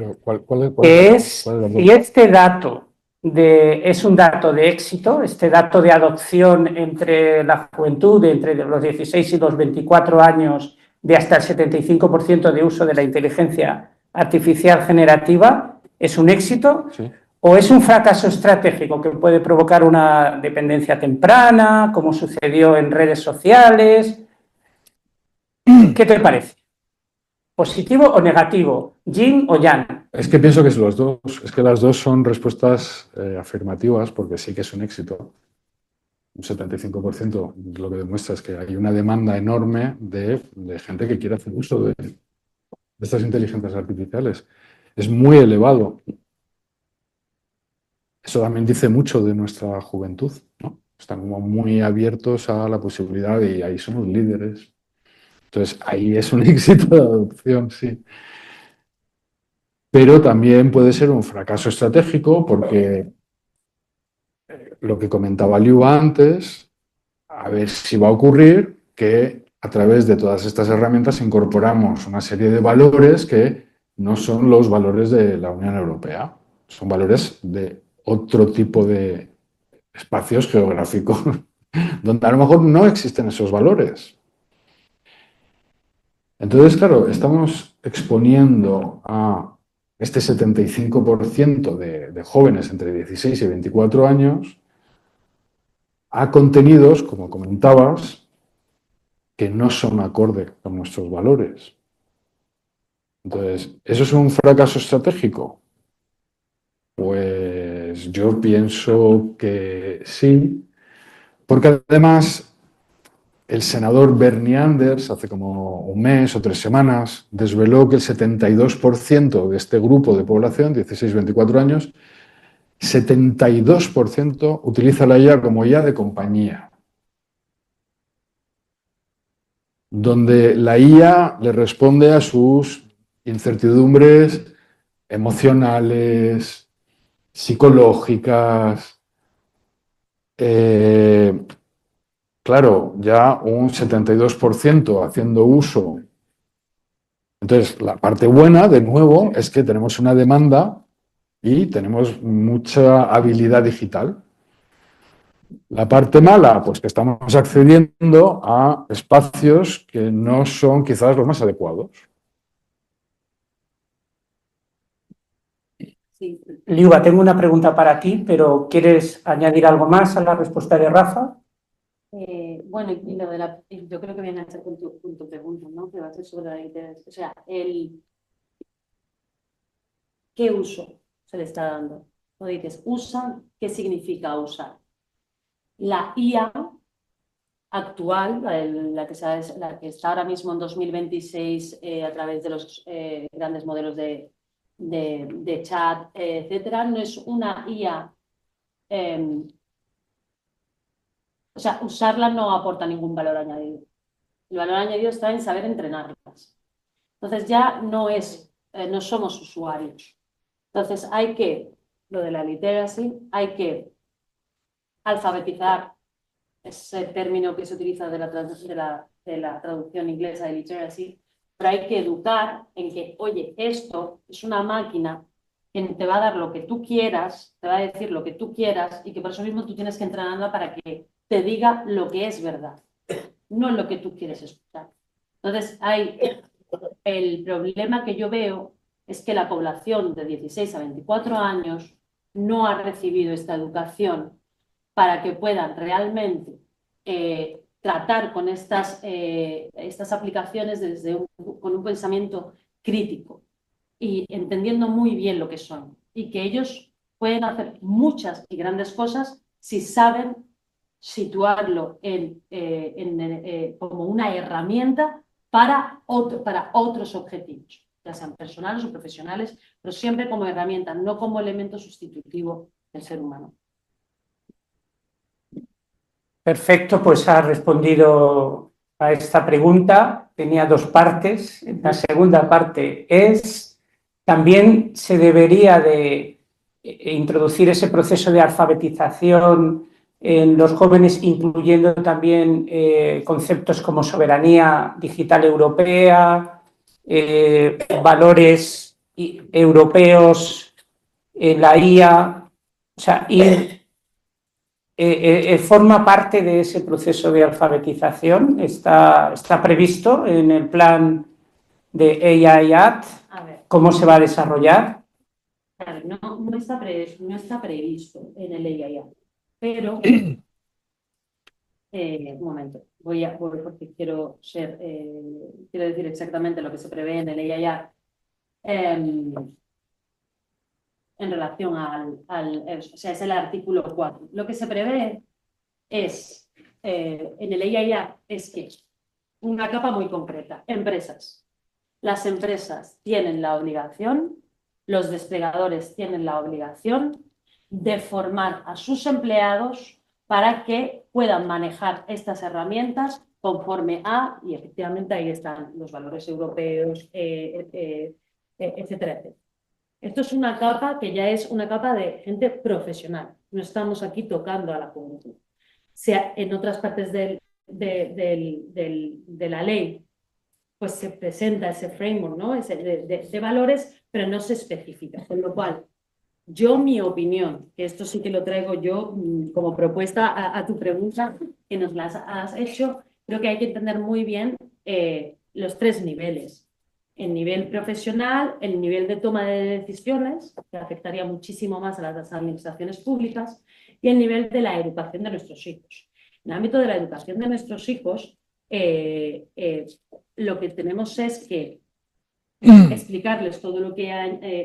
que es si este dato es un dato de éxito, este dato de adopción entre la juventud, entre los 16 y los 24 años, de hasta el 75% de uso de la inteligencia artificial generativa, ¿es un éxito? Sí. ¿O es un fracaso estratégico que puede provocar una dependencia temprana, como sucedió en redes sociales? ¿Qué te parece? ¿Positivo o negativo? ¿Yin o yang? Es que pienso que es los dos. Es que las dos son respuestas afirmativas, porque sí que es un éxito. Un 75% lo que demuestra es que hay una demanda enorme de gente que quiere hacer uso de estas inteligencias artificiales. Es muy elevado. Eso también dice mucho de nuestra juventud, ¿no? Están como muy abiertos a la posibilidad y ahí somos líderes. Entonces, ahí es un éxito de adopción, sí. Pero también puede ser un fracaso estratégico porque lo que comentaba Liu antes, a ver si va a ocurrir que a través de todas estas herramientas incorporamos una serie de valores que no son los valores de la Unión Europea, son valores de otro tipo de espacios geográficos, donde a lo mejor no existen esos valores. Entonces, claro, estamos exponiendo a este 75% de jóvenes entre 16 y 24 años a contenidos, como comentabas, que no son acorde con nuestros valores. Entonces, ¿eso es un fracaso estratégico? Pues yo pienso que sí, porque además el senador Bernie Sanders hace como un mes o 3 semanas desveló que el 72% de este grupo de población, 16-24 años, 72% utiliza la IA como IA de compañía, donde la IA le responde a sus incertidumbres emocionales, psicológicas. Claro, ya un 72% haciendo uso. Entonces, la parte buena, de nuevo, es que tenemos una demanda y tenemos mucha habilidad digital. La parte mala, pues que estamos accediendo a espacios que no son quizás los más adecuados. Sí. Liuba, tengo una pregunta para ti, pero ¿quieres añadir algo más a la respuesta de Rafa? Bueno, y lo de yo creo que viene a ser con tu pregunta, ¿no? Que va a ser sobre la interés. O sea, ¿qué uso se le está dando? O dices, usan, ¿qué significa usar? La IA actual, la que está ahora mismo en 2026 a través de los grandes modelos de chat, etcétera, no es una IA. O sea, usarla no aporta ningún valor añadido. El valor añadido está en saber entrenarlas. Entonces ya no somos usuarios. Entonces lo de la literacy, hay que alfabetizar, ese término que se utiliza de la traducción inglesa de literacy, pero hay que educar en que, oye, esto es una máquina que te va a dar lo que tú quieras, te va a decir lo que tú quieras y que por eso mismo tú tienes que entrenarla para que te diga lo que es verdad, no lo que tú quieres escuchar. Entonces, el problema que yo veo es que la población de 16 a 24 años no ha recibido esta educación para que puedan realmente tratar con estas aplicaciones con un pensamiento crítico y entendiendo muy bien lo que son. Y que ellos pueden hacer muchas y grandes cosas si saben situarlo como una herramienta para otros objetivos, ya sean personales o profesionales, pero siempre como herramienta, no como elemento sustitutivo del ser humano. Perfecto, pues ha respondido a esta pregunta. Tenía 2 partes. La segunda parte es, también se debería de introducir ese proceso de alfabetización en los jóvenes, incluyendo también conceptos como soberanía digital europea, valores europeos en la IA, o sea, forma parte de ese proceso de alfabetización, está previsto en el plan de AI Act. ¿Cómo se va a desarrollar? No está previsto en el AI Act, pero un momento, voy porque quiero decir exactamente lo que se prevé en el AI Act. En relación o sea, es el artículo 4. Lo que se prevé es, en el EIA, es que una capa muy concreta, empresas. Las empresas tienen la obligación, los desplegadores tienen la obligación de formar a sus empleados para que puedan manejar estas herramientas conforme a, y efectivamente ahí están los valores europeos, etcétera, etcétera. Esto es una capa que ya es una capa de gente profesional. No estamos aquí tocando a la juventud. Sea en otras partes de la ley, pues se presenta ese framework, ¿no? de valores, pero no se especifica. Con lo cual, mi opinión, que esto sí que lo traigo yo como propuesta a tu pregunta, que nos la has hecho, creo que hay que entender muy bien los 3 niveles. El nivel profesional, el nivel de toma de decisiones, que afectaría muchísimo más a las administraciones públicas, y el nivel de la educación de nuestros hijos. En el ámbito de la educación de nuestros hijos, lo que tenemos es que explicarles todo lo que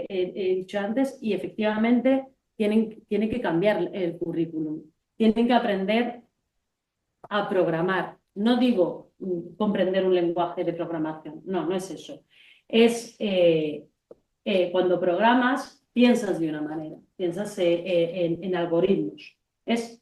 he dicho antes y efectivamente tienen que cambiar el currículum. Tienen que aprender a programar. No digo comprender un lenguaje de programación, no es eso. Es cuando programas, piensas de una manera, piensas en algoritmos. Es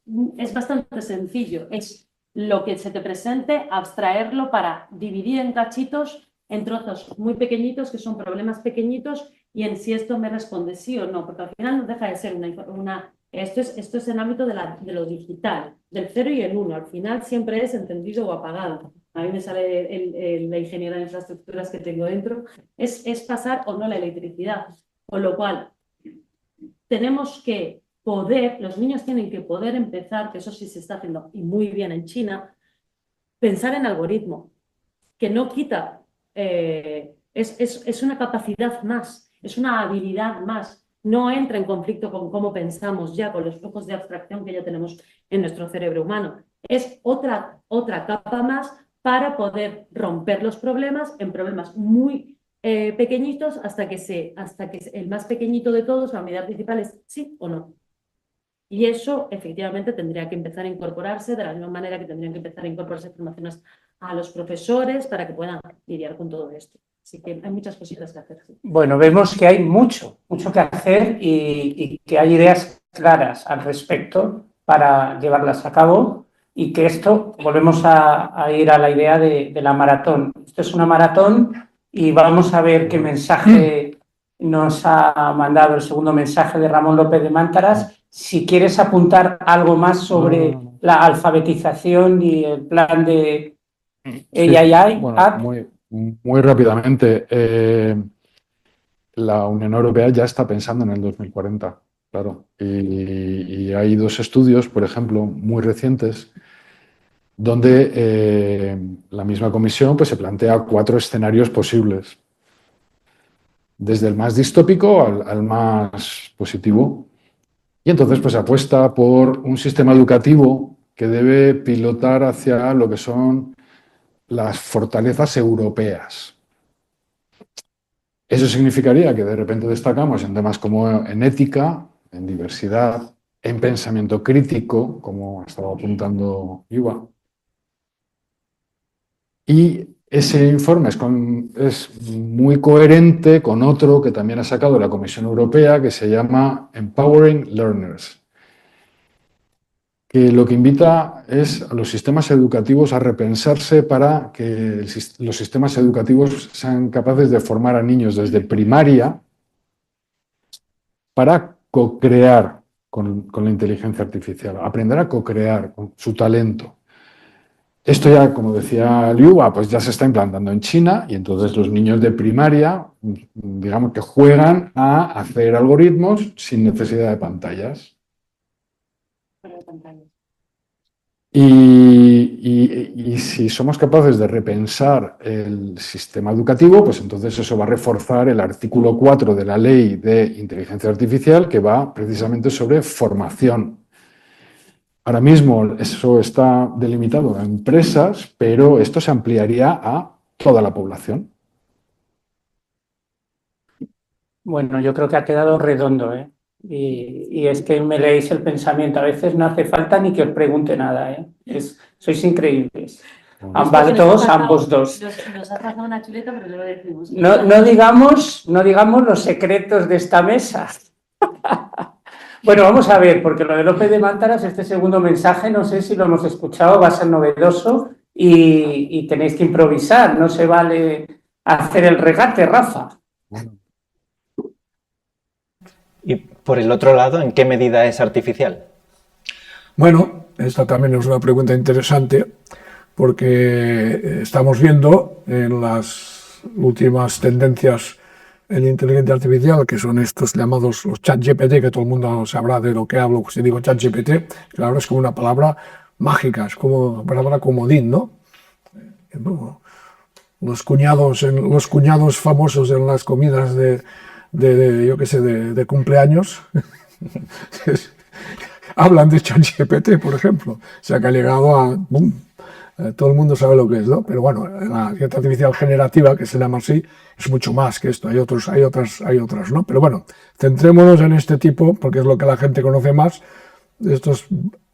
bastante sencillo, es lo que se te presente, abstraerlo para dividir en cachitos, en trozos muy pequeñitos, que son problemas pequeñitos, y en si esto me responde sí o no, porque al final no deja de ser esto es en el ámbito de lo digital, del 0 y el 1, al final siempre es entendido o apagado. A mí me sale la ingeniera de infraestructuras que tengo dentro, es pasar o no la electricidad, con lo cual tenemos que poder, los niños tienen que poder empezar, que eso sí se está haciendo y muy bien en China, pensar en algoritmo, que no quita, es una capacidad más, es una habilidad más, no entra en conflicto con cómo pensamos ya, con los flujos de abstracción que ya tenemos en nuestro cerebro humano. Es otra capa más para poder romper los problemas en problemas muy pequeñitos hasta que el más pequeñito de todos, la unidad principal es sí o no. Y eso efectivamente tendría que empezar a incorporarse de la misma manera que tendrían que empezar a incorporarse formaciones a los profesores para que puedan lidiar con todo esto. Así que hay muchas cositas que hacer. Bueno, vemos que hay mucho que hacer y que hay ideas claras al respecto para llevarlas a cabo y que esto, volvemos a ir a la idea de la maratón. Esto es una maratón y vamos a ver qué mensaje nos ha mandado el segundo mensaje de Ramón López de Mántaras. Si quieres apuntar algo más sobre la alfabetización y el plan de AI. Bueno, muy rápidamente. La Unión Europea ya está pensando en el 2040, claro. Y hay 2 estudios, por ejemplo, muy recientes, donde la misma comisión pues, se plantea 4 escenarios posibles, desde el más distópico al más positivo. Y entonces pues apuesta por un sistema educativo que debe pilotar hacia lo que son las fortalezas europeas. Eso significaría que de repente destacamos en temas como en ética, en diversidad, en pensamiento crítico, como estaba apuntando Iva. Y ese informe es muy coherente con otro que también ha sacado la Comisión Europea, que se llama Empowering Learners, que lo que invita es a los sistemas educativos a repensarse para que los sistemas educativos sean capaces de formar a niños desde primaria para co-crear con la inteligencia artificial, aprender a co-crear con su talento. Esto ya, como decía Liuba, pues ya se está implantando en China y entonces los niños de primaria, digamos que juegan a hacer algoritmos sin necesidad de pantallas. Y si somos capaces de repensar el sistema educativo, pues entonces eso va a reforzar el artículo 4 de la Ley de Inteligencia Artificial, que va precisamente sobre formación. Ahora mismo eso está delimitado a empresas, pero esto se ampliaría a toda la población. Bueno, yo creo que ha quedado redondo, ¿eh? Y es que me leéis el pensamiento. A veces no hace falta ni que os pregunte nada, ¿eh? Sois increíbles. Ambos dos. Nos ha pasado una chuleta, pero no lo decimos. No digamos los secretos de esta mesa. Bueno, vamos a ver, porque lo de López de Mántaras, este segundo mensaje, no sé si lo hemos escuchado, va a ser novedoso y tenéis que improvisar, no se vale hacer el regate, Rafa. Y por el otro lado, ¿en qué medida es artificial? Bueno, esta también es una pregunta interesante porque estamos viendo en las últimas tendencias en inteligencia artificial, que son estos llamados los ChatGPT, que todo el mundo sabrá de lo que hablo si digo ChatGPT, claro, es como una palabra mágica, es como una palabra comodín, ¿no? Los cuñados famosos en las comidas yo qué sé, de cumpleaños hablan de ChatGPT, por ejemplo. O sea, que ha llegado a... ¡Bum! Todo el mundo sabe lo que es, ¿no? Pero bueno, la inteligencia artificial generativa, que se llama así, es mucho más que esto. Hay otras, ¿no? Pero bueno, centrémonos en este tipo, porque es lo que la gente conoce más, estos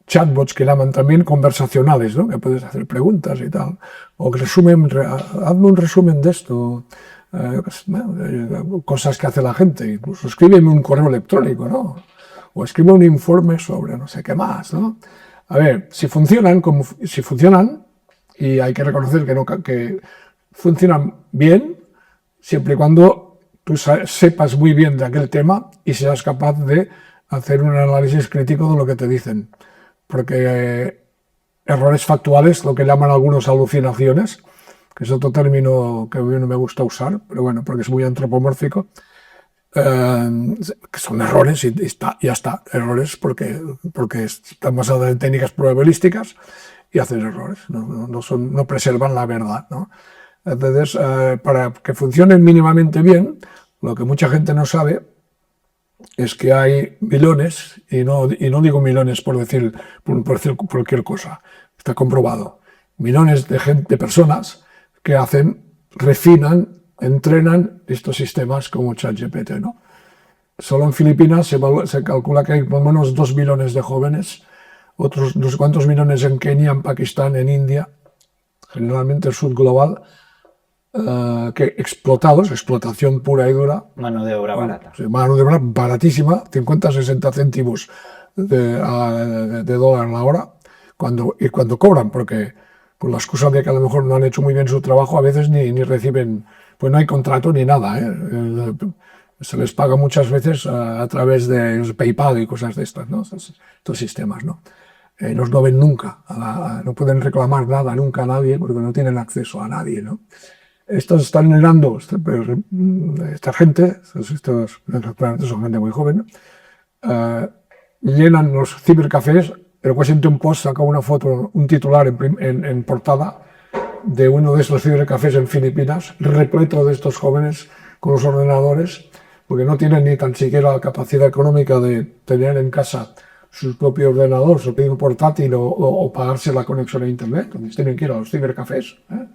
chatbots que llaman también conversacionales, ¿no? Que puedes hacer preguntas y tal. O hazme un resumen de esto. Cosas que hace la gente. Incluso escríbeme un correo electrónico, ¿no? O escribe un informe sobre no sé qué más, ¿no? A ver, si funcionan, y hay que reconocer que funcionan bien, siempre y cuando tú sepas muy bien de aquel tema y seas capaz de hacer un análisis crítico de lo que te dicen. Porque errores factuales, lo que llaman algunos alucinaciones, que es otro término que a mí no me gusta usar, pero bueno, porque es muy antropomórfico, que son errores y ya está, errores porque están basados en técnicas probabilísticas y hacen errores, no preservan la verdad, ¿no? Entonces, para que funcionen mínimamente bien, lo que mucha gente no sabe es que hay millones, y no digo millones por decir cualquier cosa, está comprobado, millones de personas que refinan, entrenan estos sistemas como ChatGPT, ¿no? Solo en Filipinas se calcula que hay por lo menos 2 millones de jóvenes, otros no sé cuántos millones en Kenia, en Pakistán, en India, generalmente el sur global, que explotación pura y dura. Mano de obra barata. Mano de obra baratísima, 50-60 céntimos de dólar la hora, cuando cobran, porque por la excusa de que a lo mejor no han hecho muy bien su trabajo, a veces ni reciben, pues no hay contrato ni nada, ¿eh? Se les paga muchas veces a través de PayPal y cosas de estas, ¿no? Estos sistemas, ¿no? Ellos no ven nunca, no pueden reclamar nada nunca a nadie porque no tienen acceso a nadie, ¿no? Estos están llenando, esta gente, estos son gente muy joven, llenan los cibercafés. El Washington Post saca una foto, un titular en portada de uno de estos cibercafés en Filipinas, repleto de estos jóvenes con los ordenadores, porque no tienen ni tan siquiera la capacidad económica de tener en casa su propio ordenador, su propio portátil o pagarse la conexión a internet. Entonces tienen que ir a los cibercafés, ¿eh?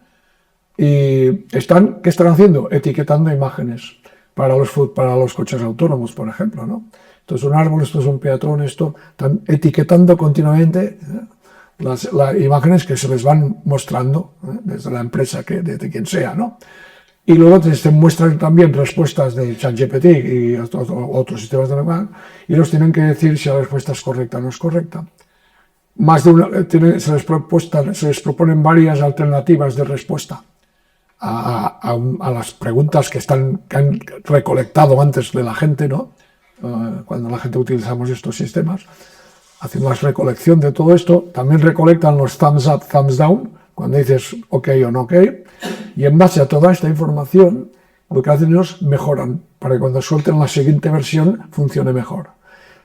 Y ¿qué están haciendo? Etiquetando imágenes para los coches autónomos, por ejemplo, ¿no? Esto es un árbol, esto es un peatón, están etiquetando continuamente las imágenes que se les van mostrando, desde la empresa, de quien sea, ¿no? Y luego te muestran también respuestas de ChatGPT y otros sistemas de lenguaje, y ellos tienen que decir si la respuesta es correcta o no es correcta. Más de una, se les proponen varias alternativas de respuesta a las preguntas que han recolectado antes de la gente, ¿no? Cuando la gente utilizamos estos sistemas, hacen la recolección de todo esto, también recolectan los thumbs up, thumbs down, cuando dices ok o no ok, y en base a toda esta información, lo que hacen ellos mejoran, para que cuando suelten la siguiente versión funcione mejor.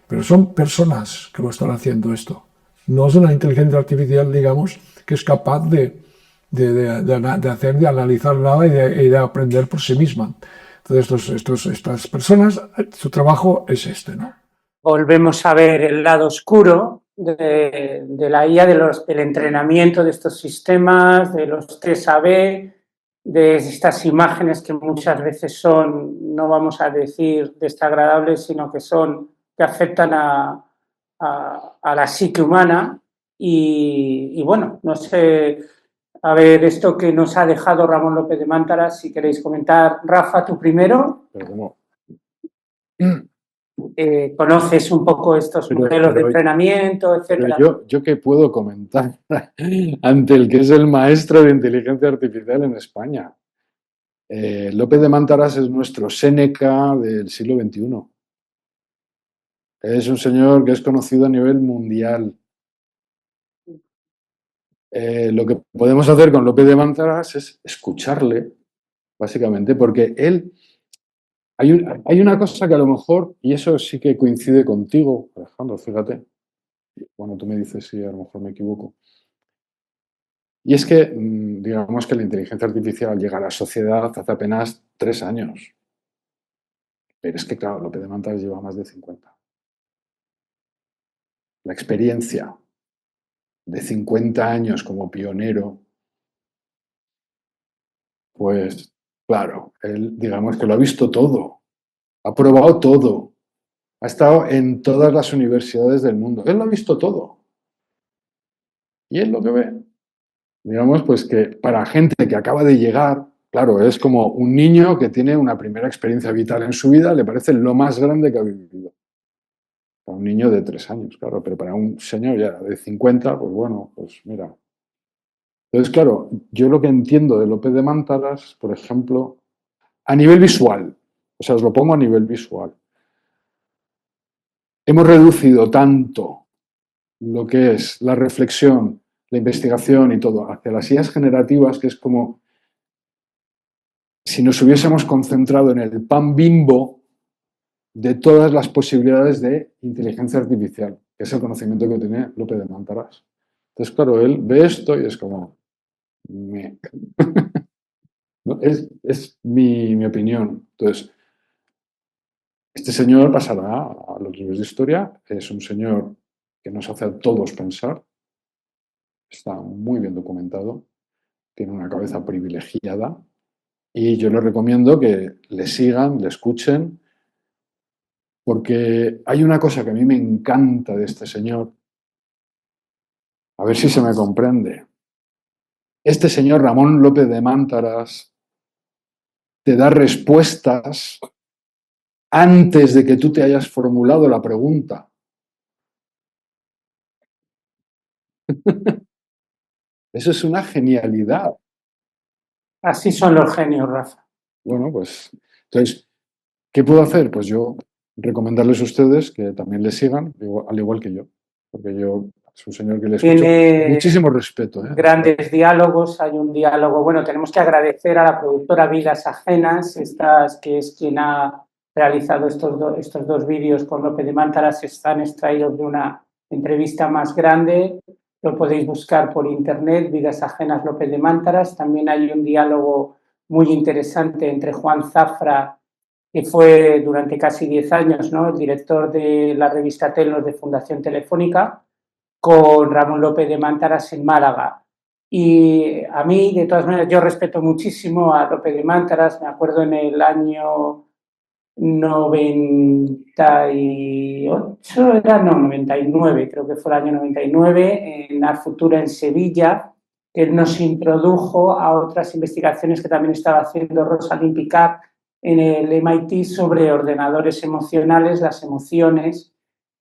Pero son personas que lo están haciendo esto. No es una inteligencia artificial, digamos, que es capaz de analizar nada y de aprender por sí misma. Entonces, estas personas, su trabajo es ¿no? Volvemos a ver el lado oscuro de la IA, del entrenamiento de estos sistemas, de los test A/B, de estas imágenes que muchas veces son, no vamos a decir desagradables, sino que afectan a la psique humana. Y bueno, no sé, a ver, esto que nos ha dejado Ramón López de Mántara, si queréis comentar. Rafa, tú primero. Pero ¿cómo? conoces un poco estos modelos de entrenamiento, etcétera. Pero yo qué puedo comentar ante el que es el maestro de inteligencia artificial en España. López de Mántaras es nuestro Séneca del siglo XXI. Es un señor que es conocido a nivel mundial. Lo que podemos hacer con López de Mántaras es escucharle, básicamente, porque él... Hay una cosa que a lo mejor, y eso sí que coincide contigo, Alejandro, fíjate, bueno, tú me dices si a lo mejor me equivoco, y es que, digamos que la inteligencia artificial llega a la sociedad hace apenas 3 años, pero es que, claro, López de Mántaras lleva más de 50. La experiencia de 50 años como pionero, pues, claro, él, digamos que lo ha visto todo, ha probado todo, ha estado en todas las universidades del mundo, él lo ha visto todo. Y él lo que ve, digamos, pues que para gente que acaba de llegar, claro, es como un niño que tiene una primera experiencia vital en su vida, le parece lo más grande que ha vivido. Para un niño de 3 años, claro, pero para un señor ya de 50, pues bueno, pues mira. Entonces, claro, yo lo que entiendo de López de Mántaras, por ejemplo, a nivel visual, o sea, os lo pongo a nivel visual. Hemos reducido tanto lo que es la reflexión, la investigación y todo hacia las ideas generativas, que es como si nos hubiésemos concentrado en el pan Bimbo de todas las posibilidades de inteligencia artificial, que es el conocimiento que tiene López de Mántaras. Entonces, claro, él ve esto y es como... ¿No? Es mi opinión. Entonces, este señor pasará a los libros de historia, es un señor que nos hace a todos pensar, está muy bien documentado, tiene una cabeza privilegiada y yo les recomiendo que le sigan, le escuchen, porque hay una cosa que a mí me encanta de este señor, a ver si se me comprende. Este señor Ramón López de Mántaras te da respuestas antes de que tú te hayas formulado la pregunta. Eso es una genialidad. Así son los genios, Rafa. Bueno, pues, entonces, ¿qué puedo hacer? Pues yo recomendarles a ustedes que también le sigan, al igual que yo, porque yo es un señor que le escucho con muchísimo respeto. Grandes diálogos, hay un diálogo. Bueno, tenemos que agradecer a la productora Vidas Ajenas, que es quien ha realizado estos dos vídeos con López de Mántaras, están extraídos de una entrevista más grande. Lo podéis buscar por internet, Vidas Ajenas López de Mántaras. También hay un diálogo muy interesante entre Juan Zafra, que fue durante casi 10 años, ¿no?, el director de la revista Telos de Fundación Telefónica, con Ramón López de Mántaras en Málaga. Y a mí, de todas maneras, yo respeto muchísimo a López de Mántaras. Me acuerdo en el año 99, creo que fue el año 99, en Arfutura en Sevilla, que él nos introdujo a otras investigaciones que también estaba haciendo Rosalind Picard en el MIT sobre ordenadores emocionales, las emociones,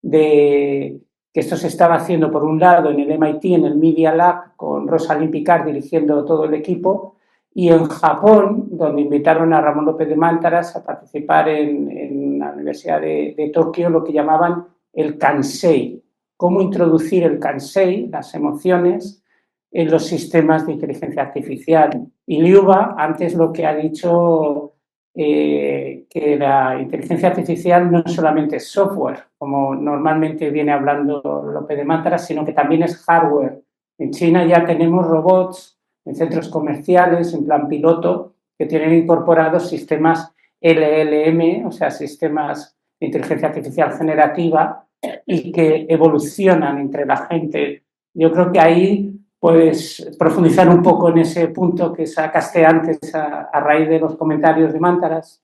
que esto se estaba haciendo por un lado en el MIT, en el Media Lab, con Rosalind Picard dirigiendo todo el equipo, y en Japón, donde invitaron a Ramón López de Mántaras a participar en la Universidad de Tokio, lo que llamaban el Kansei, cómo introducir el Kansei, las emociones, en los sistemas de inteligencia artificial. Y Liuba, antes lo que ha dicho, que la inteligencia artificial no solamente es software, como normalmente viene hablando López de Mántaras, sino que también es hardware. En China ya tenemos robots en centros comerciales, en plan piloto, que tienen incorporados sistemas LLM, o sea, sistemas de inteligencia artificial generativa, y que evolucionan entre la gente. Yo creo que ahí puedes profundizar un poco en ese punto que sacaste antes a raíz de los comentarios de Mántaras.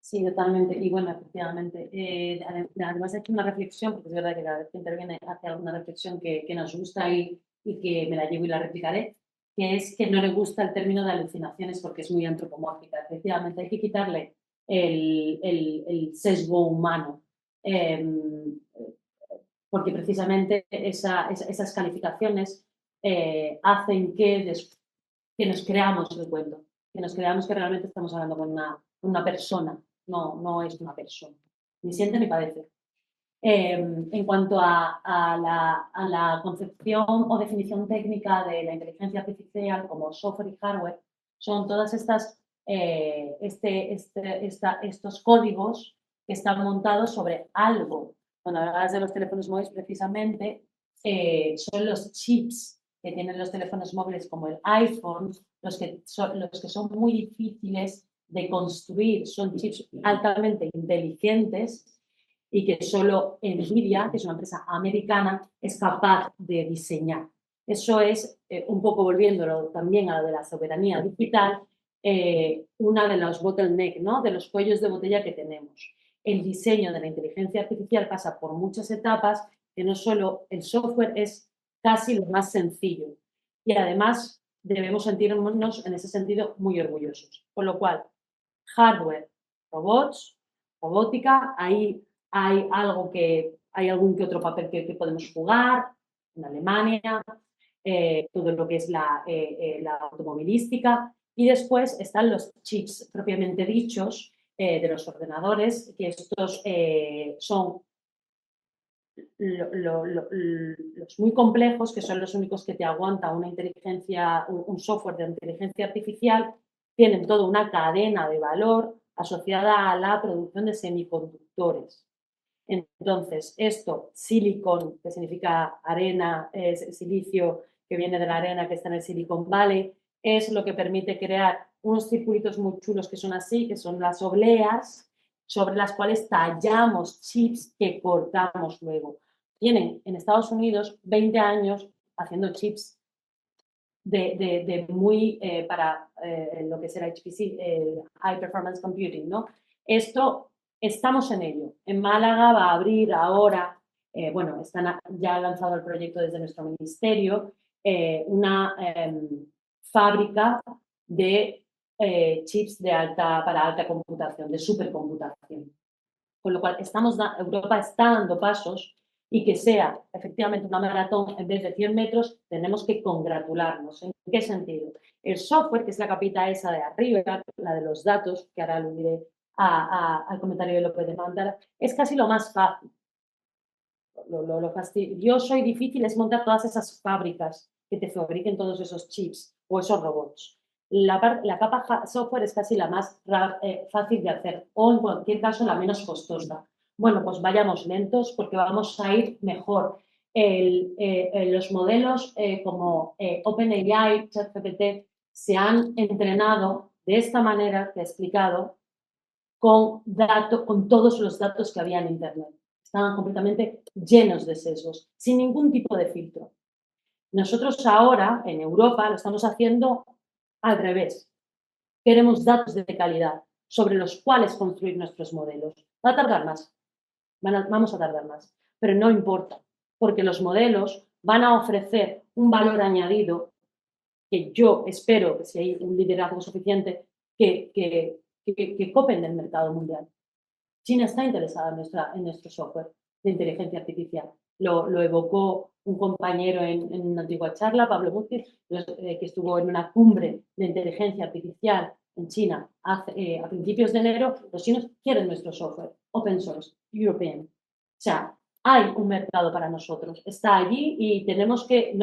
Sí, totalmente. Y bueno, efectivamente, además he hecho una reflexión, porque es verdad que cada vez que interviene hace alguna reflexión que nos gusta y que me la llevo y la replicaré, que es que no le gusta el término de alucinaciones porque es muy antropomórfica. Efectivamente, hay que quitarle el sesgo humano. Porque precisamente esas calificaciones hacen que nos creamos el cuento, que nos creamos que realmente estamos hablando con una persona, no es una persona, ni siente ni padece. En cuanto a la concepción o definición técnica de la inteligencia artificial como software y hardware, son todas estos códigos que están montados sobre algo. Cuando hablas de los teléfonos móviles, precisamente, son los chips que tienen los teléfonos móviles como el iPhone, los que son muy difíciles de construir, son chips altamente inteligentes y que solo Nvidia, que es una empresa americana, es capaz de diseñar. Eso es, un poco volviéndolo también a lo de la soberanía digital, una de los bottlenecks, ¿no? De los cuellos de botella que tenemos. El diseño de la inteligencia artificial pasa por muchas etapas, que no solo el software es casi lo más sencillo. Y además debemos sentirnos en ese sentido muy orgullosos. Con lo cual, hardware, robots, robótica, ahí hay algún que otro papel que podemos jugar en Alemania, todo lo que es la automovilística, y después están los chips propiamente dichos de los ordenadores, que estos son los muy complejos, que son los únicos que te aguanta una inteligencia, un software de inteligencia artificial, tienen toda una cadena de valor asociada a la producción de semiconductores. Entonces, esto, silicon, que significa arena, es silicio que viene de la arena que está en el Silicon Valley, es lo que permite crear unos circuitos muy chulos que son así, que son las obleas, sobre las cuales tallamos chips que cortamos luego. Tienen en Estados Unidos 20 años haciendo chips para lo que será HPC, High Performance Computing, ¿no? Esto, estamos en ello. En Málaga va a abrir ahora, ya han lanzado el proyecto desde nuestro ministerio, una fábrica de chips para alta computación, de supercomputación. Con lo cual, Europa está dando pasos, y que sea efectivamente una maratón en vez de 100 metros, tenemos que congratularnos. ¿En qué sentido? El software, que es la capita esa de arriba, la de los datos, que ahora aludiré al comentario de López de Mándara, es casi lo más fácil. Lo fastidioso y difícil es montar todas esas fábricas que te fabriquen todos esos chips o esos robots. La capa software es casi la más fácil de hacer, o en cualquier caso la menos costosa. Bueno, pues vayamos lentos porque vamos a ir mejor. Los modelos como OpenAI, ChatGPT, se han entrenado de esta manera que he explicado con todos los datos que había en Internet. Estaban completamente llenos de sesgos, sin ningún tipo de filtro. Nosotros ahora, en Europa, lo estamos haciendo al revés. Queremos datos de calidad sobre los cuales construir nuestros modelos. Va a tardar más. Vamos a tardar más, pero no importa, porque los modelos van a ofrecer un valor añadido que yo espero que si hay un liderazgo suficiente que copen del mercado mundial. China está interesada en nuestro software de inteligencia artificial. Lo evocó un compañero en una antigua charla, Pablo Muti, que estuvo en una cumbre de inteligencia artificial en China a principios de enero. Los chinos quieren nuestro software, open source, European. O sea, hay un mercado para nosotros, está allí y tenemos que,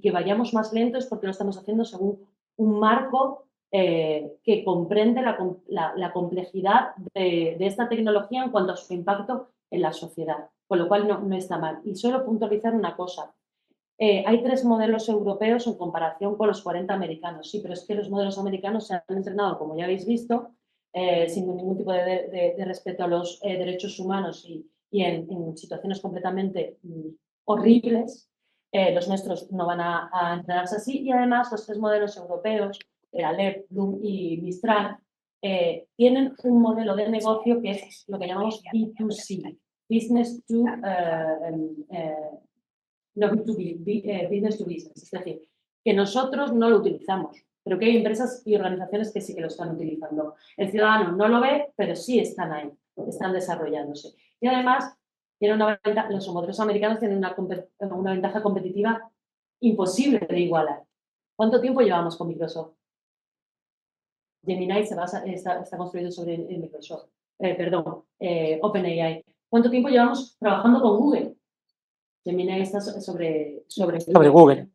que vayamos más lentos porque lo estamos haciendo según un marco que comprende la complejidad de esta tecnología en cuanto a su impacto en la sociedad, con lo cual no está mal. Y solo puntualizar una cosa. Hay 3 modelos europeos en comparación con los 40 americanos. Sí, pero es que los modelos americanos se han entrenado, como ya habéis visto, sin ningún tipo de respeto a los derechos humanos y en situaciones completamente horribles. Los nuestros no van a entrenarse así. Y además, los 3 modelos europeos, Alert, Bloom y Mistral, tienen un modelo de negocio que es lo que llamamos B2C, Business to no B2B, Business to Business. Es decir, que nosotros no lo utilizamos. pero que hay empresas y organizaciones que sí que lo están utilizando. El ciudadano no lo ve, pero sí están ahí, están desarrollándose. Y además, los modelos americanos tienen una ventaja competitiva imposible de igualar. ¿Cuánto tiempo llevamos con Microsoft? Gemini está construido sobre Microsoft, OpenAI. ¿Cuánto tiempo llevamos trabajando con Google? Gemini está sobre Google.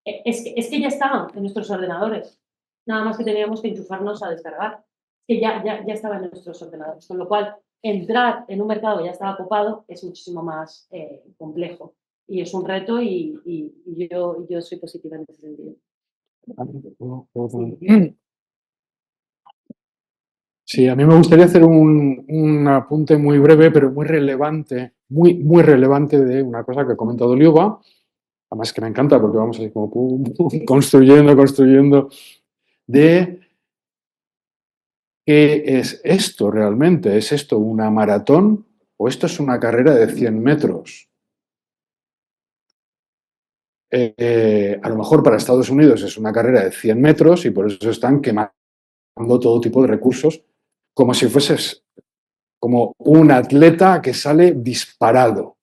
Es que ya estaban en nuestros ordenadores. Nada más que teníamos que enchufarnos a descargar. Que ya estaba en nuestros ordenadores. Con lo cual, entrar en un mercado que ya estaba copado es muchísimo más complejo. Y es un reto y yo soy positiva en ese sentido. Sí, a mí me gustaría hacer un apunte muy breve, pero muy relevante, muy relevante de una cosa que ha comentado Liuba, además que me encanta porque vamos así como construyendo, de qué es esto realmente. ¿Es esto una maratón o esto es una carrera de 100 metros? A lo mejor para Estados Unidos es una carrera de 100 metros y por eso están quemando todo tipo de recursos como si fueses como un atleta que sale disparado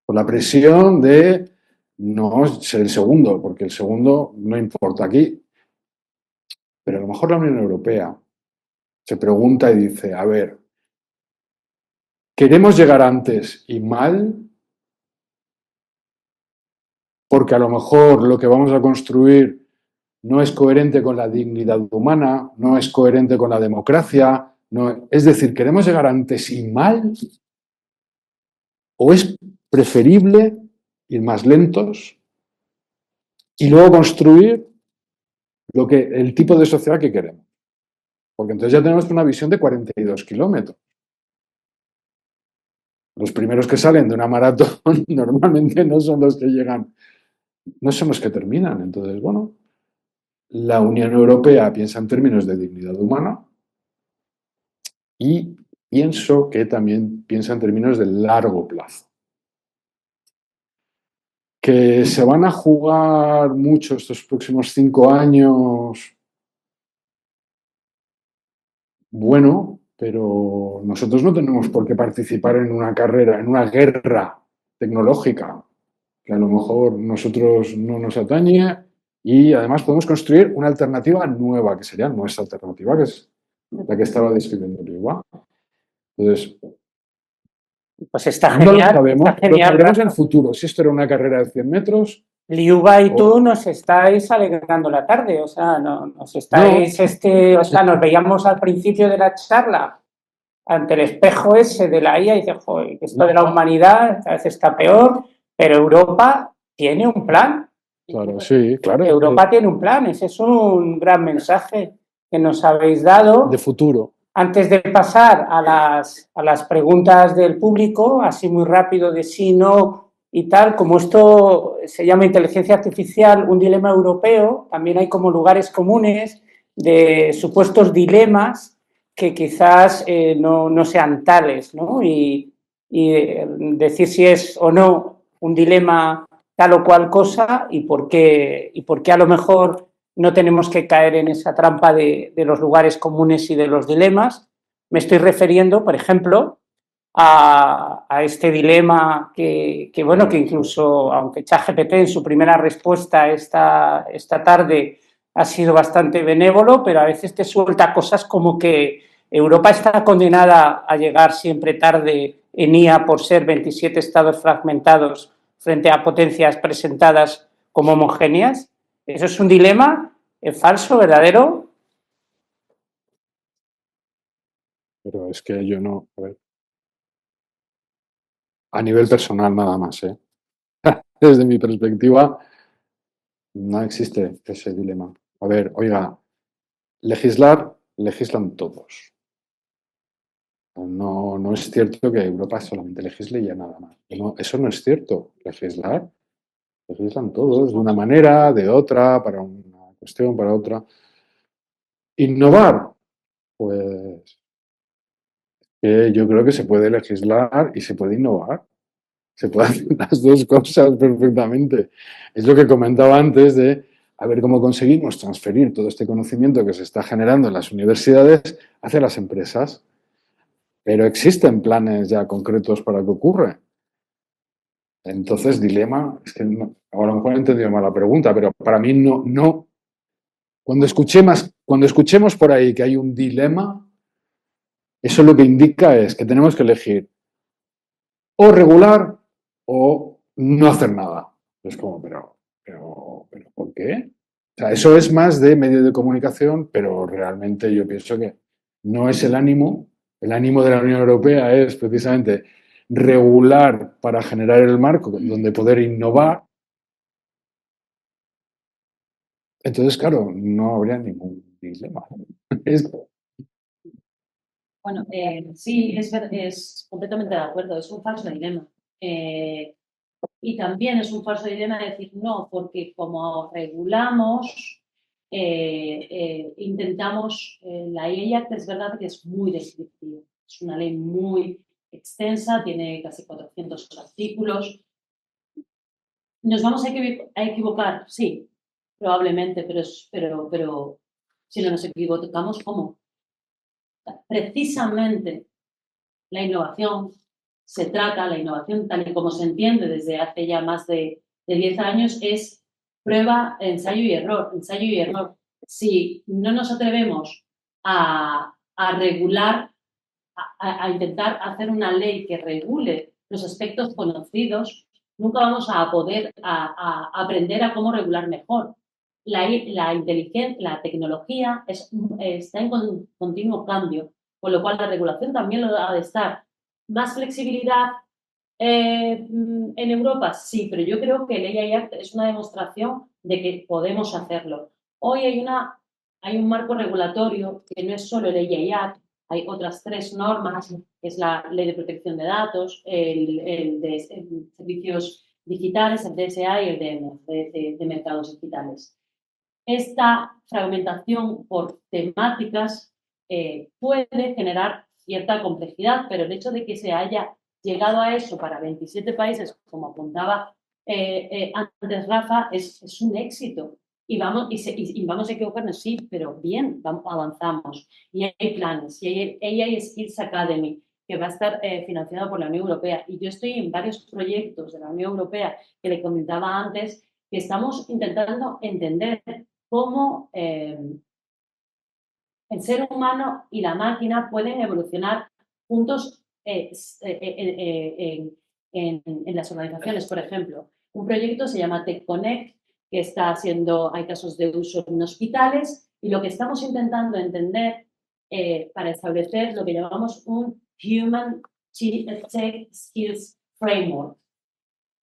por la presión de no ser el segundo, porque el segundo no importa aquí. Pero a lo mejor la Unión Europea se pregunta y dice, a ver, ¿queremos llegar antes y mal? Porque a lo mejor lo que vamos a construir no es coherente con la dignidad humana, no es coherente con la democracia. Es decir, ¿queremos llegar antes y mal? ¿O es preferible ir más lentos y luego construir el tipo de sociedad que queremos? Porque entonces ya tenemos una visión de 42 kilómetros. Los primeros que salen de una maratón normalmente no son los que llegan, no son los que terminan. Entonces, bueno, la Unión Europea piensa en términos de dignidad humana y pienso que también piensa en términos de largo plazo. Que se van a jugar mucho estos próximos 5 años, bueno, pero nosotros no tenemos por qué participar en una carrera, en una guerra tecnológica, que a lo mejor nosotros no nos atañe y además podemos construir una alternativa nueva, que sería nuestra alternativa, que es la que estaba describiendo Liuba. Entonces, pues está no genial. lo sabemos, Está genial, lo sabremos en el futuro. Si esto era una carrera de 100 metros... Liuba y tú nos estáis alegrando la tarde, o sea, nos veíamos al principio de la charla ante el espejo ese de la IA y dices, joder, esto de la humanidad cada vez está peor, pero Europa tiene un plan. Claro, sí, claro. Europa tiene un plan, ese es un gran mensaje que nos habéis dado. De futuro. Antes de pasar a las preguntas del público, así muy rápido de sí, no y tal, como esto se llama inteligencia artificial, un dilema europeo, también hay como lugares comunes de supuestos dilemas que quizás no sean tales, ¿no? Y decir si es o no un dilema tal o cual cosa y por qué a lo mejor no tenemos que caer en esa trampa de los lugares comunes y de los dilemas. Me estoy refiriendo, por ejemplo, a este dilema que incluso, aunque ChatGPT en su primera respuesta esta tarde ha sido bastante benévolo, pero a veces te suelta cosas como que Europa está condenada a llegar siempre tarde en IA por ser 27 estados fragmentados frente a potencias presentadas como homogéneas. ¿Eso es un dilema? ¿Es falso, verdadero? Pero es que yo no... A nivel personal nada más, ¿eh? Desde mi perspectiva, no existe ese dilema. A ver, oiga, legislan todos. No es cierto que Europa solamente legisle y ya nada más. No, eso no es cierto. Legislan todos, de una manera, de otra, para una cuestión, para otra. Innovar, pues yo creo que se puede legislar y se puede innovar. Se pueden hacer las dos cosas perfectamente. Es lo que comentaba antes de a ver cómo conseguimos transferir todo este conocimiento que se está generando en las universidades hacia las empresas. Pero existen planes ya concretos para que ocurra. Entonces, dilema, es que a lo mejor he entendido mal la pregunta, pero para mí no. Cuando escuchemos por ahí que hay un dilema, eso lo que indica es que tenemos que elegir o regular o no hacer nada. Es como, pero ¿por qué? O sea, eso es más de medio de comunicación, pero realmente yo pienso que no es el ánimo. El ánimo de la Unión Europea es precisamente regular para generar el marco donde poder innovar. Entonces, claro, no habría ningún dilema. Bueno, sí, es completamente de acuerdo, es un falso dilema. Y también es un falso dilema decir no, porque como regulamos, intentamos, la ley Act es verdad que es muy descriptiva, es una ley muy extensa, tiene casi 400 artículos. ¿Nos vamos a equivocar? Sí, probablemente, pero si no nos equivocamos, ¿cómo? Precisamente la innovación la innovación tal y como se entiende desde hace ya más de 10 años es prueba, ensayo y error. Si no nos atrevemos a regular, a intentar hacer una ley que regule los aspectos conocidos, nunca vamos a poder aprender a cómo regular mejor. La inteligencia, la tecnología está en continuo cambio, con lo cual la regulación también lo ha de estar. ¿Más flexibilidad en Europa? Sí, pero yo creo que el AI Act es una demostración de que podemos hacerlo. Hoy hay un marco regulatorio que no es solo el AI Act, hay otras 3 normas, que es la Ley de Protección de Datos, el de Servicios Digitales, el DSA y el de Mercados Digitales. Esta fragmentación por temáticas puede generar cierta complejidad, pero el hecho de que se haya llegado a eso para 27 países, como apuntaba antes Rafa, es un éxito. Y vamos a equivocarnos, sí, pero bien, avanzamos. Y hay planes, y hay AI Skills Academy, que va a estar financiado por la Unión Europea. Y yo estoy en varios proyectos de la Unión Europea que le comentaba antes, que estamos intentando entender cómo el ser humano y la máquina pueden evolucionar juntos en las organizaciones. Por ejemplo, un proyecto se llama Tech Connect, que hay casos de uso en hospitales, y lo que estamos intentando entender para establecer lo que llamamos un Human Tech Skills Framework,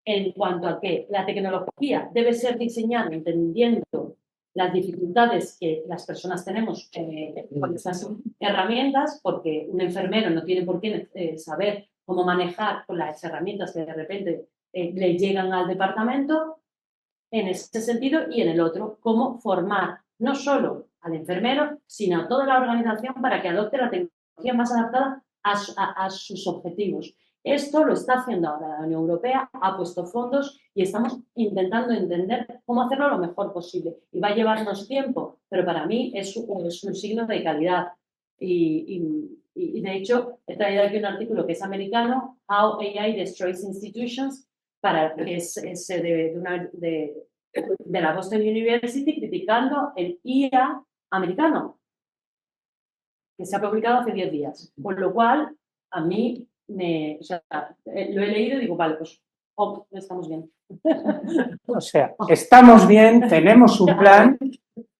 en cuanto a que la tecnología debe ser diseñada entendiendo las dificultades que las personas tenemos con estas herramientas, porque un enfermero no tiene por qué saber cómo manejar con las herramientas que de repente le llegan al departamento, en ese sentido, y en el otro, cómo formar no solo al enfermero, sino a toda la organización para que adopte la tecnología más adaptada a sus objetivos. Esto lo está haciendo ahora la Unión Europea, ha puesto fondos y estamos intentando entender cómo hacerlo lo mejor posible. Y va a llevarnos tiempo, pero para mí es un signo de calidad. Y de hecho, he traído aquí un artículo que es americano, How AI Destroys Institutions, que es de la Boston University, criticando el IA americano, que se ha publicado hace 10 días. Con lo cual, a mí lo he leído y digo, vale, pues estamos bien. O sea, estamos bien, tenemos un plan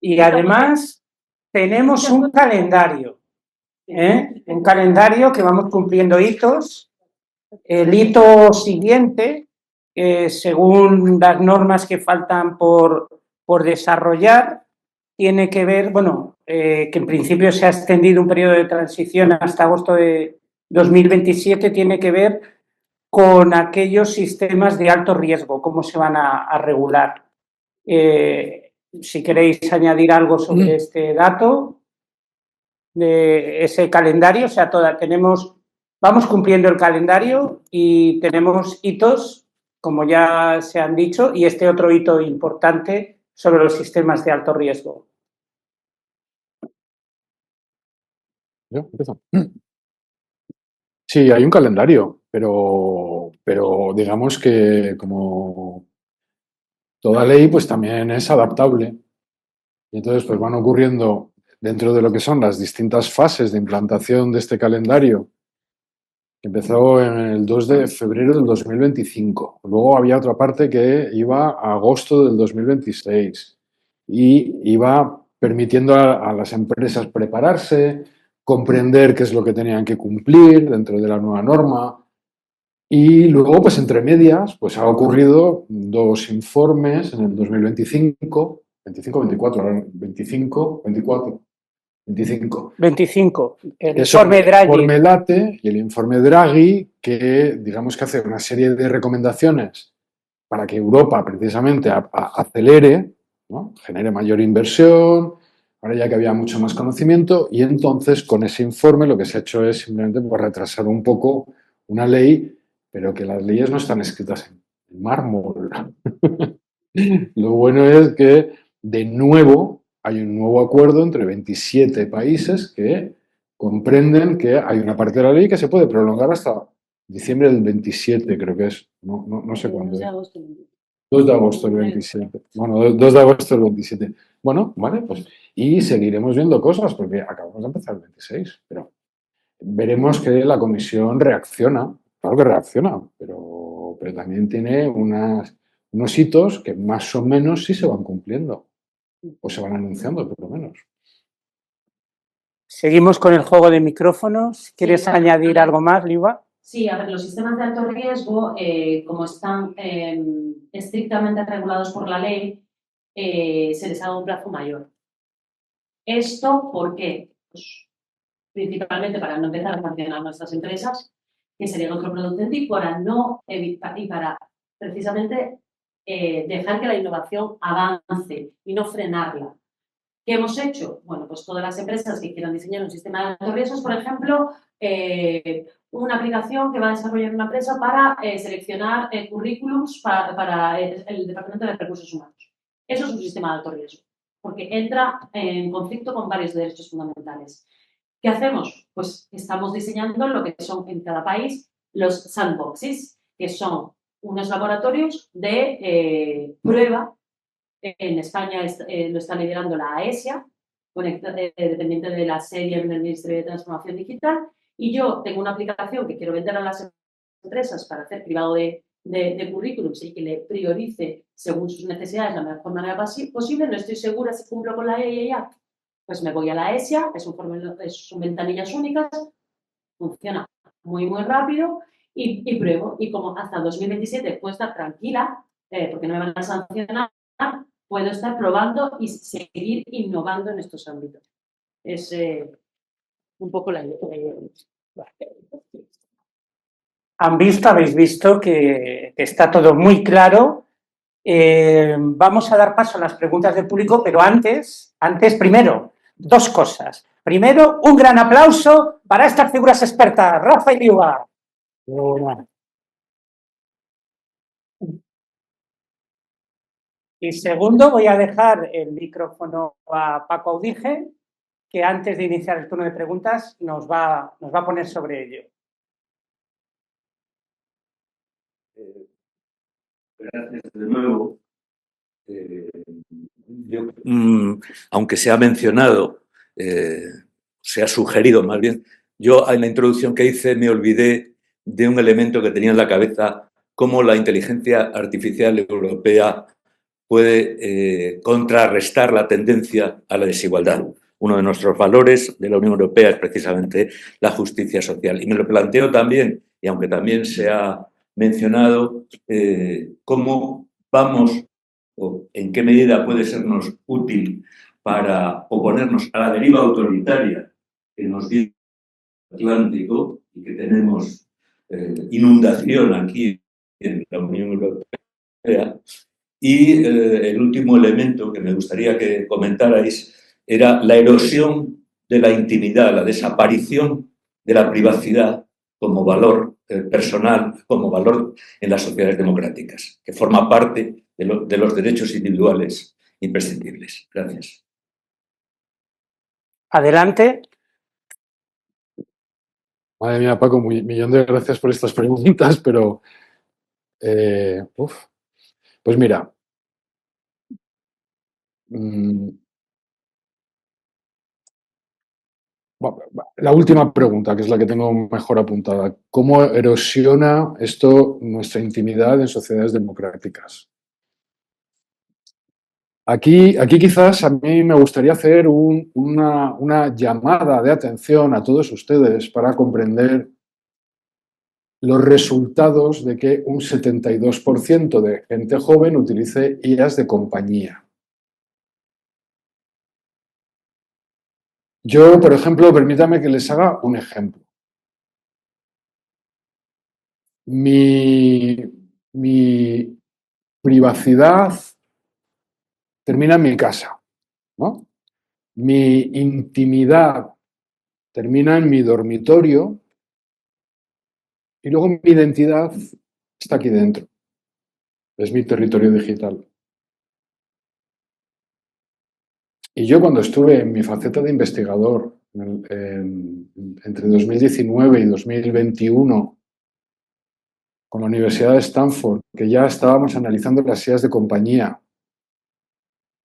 y además tenemos un calendario. Un calendario que vamos cumpliendo hitos. El hito siguiente, según las normas que faltan por desarrollar, tiene que ver, que en principio se ha extendido un periodo de transición hasta agosto de 2027, tiene que ver con aquellos sistemas de alto riesgo, cómo se van a regular. Si queréis añadir algo sobre este dato, de ese calendario, o sea, vamos cumpliendo el calendario y tenemos hitos, como ya se han dicho, y este otro hito importante sobre los sistemas de alto riesgo? ¿Yo empiezo? Sí, hay un calendario, pero digamos que como toda ley, pues también es adaptable. Y entonces, pues van ocurriendo dentro de lo que son las distintas fases de implantación de este calendario, que empezó en el 2 de febrero del 2025. Luego había otra parte que iba a agosto del 2026 y iba permitiendo a las empresas prepararse, comprender qué es lo que tenían que cumplir dentro de la nueva norma. Y luego, pues entre medias, pues ha ocurrido 2 informes en el 2025, 25, 24, ahora 25, 24, 25. 25, el Eso, informe Draghi. El informe Late y el informe Draghi, que digamos que hace una serie de recomendaciones para que Europa precisamente acelere, ¿no? Genere mayor inversión, ahora ya que había mucho más conocimiento, y entonces con ese informe lo que se ha hecho es simplemente pues, retrasar un poco una ley, pero que las leyes no están escritas en mármol. Lo bueno es que, de nuevo, hay un nuevo acuerdo entre 27 países que comprenden que hay una parte de la ley que se puede prolongar hasta diciembre del 27, creo que es. No sé cuándo es. 2 de agosto del 27. Bueno, 2 de agosto del 27. Bueno, vale, pues. Y seguiremos viendo cosas, porque acabamos de empezar el 26, pero veremos que la Comisión reacciona. Claro que reacciona, pero también tiene unos hitos que más o menos sí se van cumpliendo, o se van anunciando, por lo menos. Seguimos con el juego de micrófonos. ¿Quieres Sí, añadir algo más, Liva? Sí, a ver, los sistemas de alto riesgo, como están estrictamente regulados por la ley, se les ha dado un plazo mayor. ¿Esto por qué? Pues, principalmente para no empezar a sancionar nuestras empresas, que sería otro producto y para no evitar y para precisamente dejar que la innovación avance y no frenarla. ¿Qué hemos hecho? Bueno, pues todas las empresas que quieran diseñar un sistema de alto riesgo, por ejemplo, una aplicación que va a desarrollar una empresa para seleccionar currículums para el Departamento de Recursos Humanos. Eso es un sistema de alto riesgo, porque entra en conflicto con varios derechos fundamentales. ¿Qué hacemos? Pues estamos diseñando lo que son en cada país los sandboxes, que son unos laboratorios de prueba. En España lo está liderando la AESIA, dependiente de la serie del Ministerio de Transformación Digital, y yo tengo una aplicación que quiero vender a las empresas para hacer cribado de currículums y que le priorice según sus necesidades de la mejor manera posible. No estoy segura si cumplo con la EIA, pues me voy a la AESIA, son ventanillas únicas, funciona muy, muy rápido y pruebo. Y como hasta 2027 puedo estar tranquila, porque no me van a sancionar, puedo estar probando y seguir innovando en estos ámbitos. Es un poco la idea. Habéis visto que está todo muy claro. Vamos a dar paso a las preguntas del público, pero antes, primero, 2 cosas. Primero, un gran aplauso para estas figuras expertas, Rafa y Liva. Y segundo, voy a dejar el micrófono a Paco Audige, que antes de iniciar el turno de preguntas nos va a poner sobre ello. Gracias de nuevo. Aunque se ha mencionado, se ha sugerido más bien, yo en la introducción que hice me olvidé de un elemento que tenía en la cabeza, cómo la inteligencia artificial europea puede contrarrestar la tendencia a la desigualdad. Uno de nuestros valores de la Unión Europea es precisamente la justicia social. Y me lo planteo también, y aunque también se ha mencionado, cómo vamos o en qué medida puede sernos útil para oponernos a la deriva autoritaria que nos dio el Atlántico y que tenemos inundación aquí en la Unión Europea. Y el último elemento que me gustaría que comentarais era la erosión de la intimidad, la desaparición de la privacidad como valor personal, como valor en las sociedades democráticas, que forma parte de los derechos individuales imprescindibles. Gracias. Adelante. Madre mía, Paco, millón de gracias por estas preguntas, pero pues mira, la última pregunta, que es la que tengo mejor apuntada. ¿Cómo erosiona esto nuestra intimidad en sociedades democráticas? Aquí quizás a mí me gustaría hacer una llamada de atención a todos ustedes para comprender los resultados de que un 72% de gente joven utilice IAs de compañía. Yo, por ejemplo, permítame que les haga un ejemplo. Mi privacidad termina en mi casa, ¿no? Mi intimidad termina en mi dormitorio y luego mi identidad está aquí dentro. Es mi territorio digital. Y yo cuando estuve en mi faceta de investigador entre 2019 y 2021 con la Universidad de Stanford, que ya estábamos analizando las IAs de compañía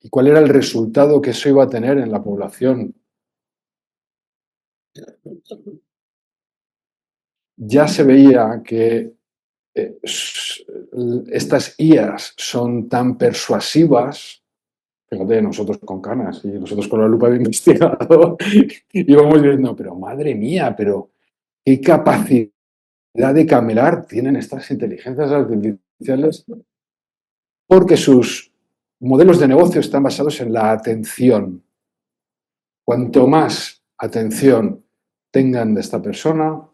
y cuál era el resultado que eso iba a tener en la población, ya se veía que estas IAs son tan persuasivas. Fíjate, nosotros con canas y nosotros con la lupa de investigador íbamos viendo, pero madre mía, pero qué capacidad de camelar tienen estas inteligencias artificiales, porque sus modelos de negocio están basados en la atención. Cuanto más atención tengan de esta persona,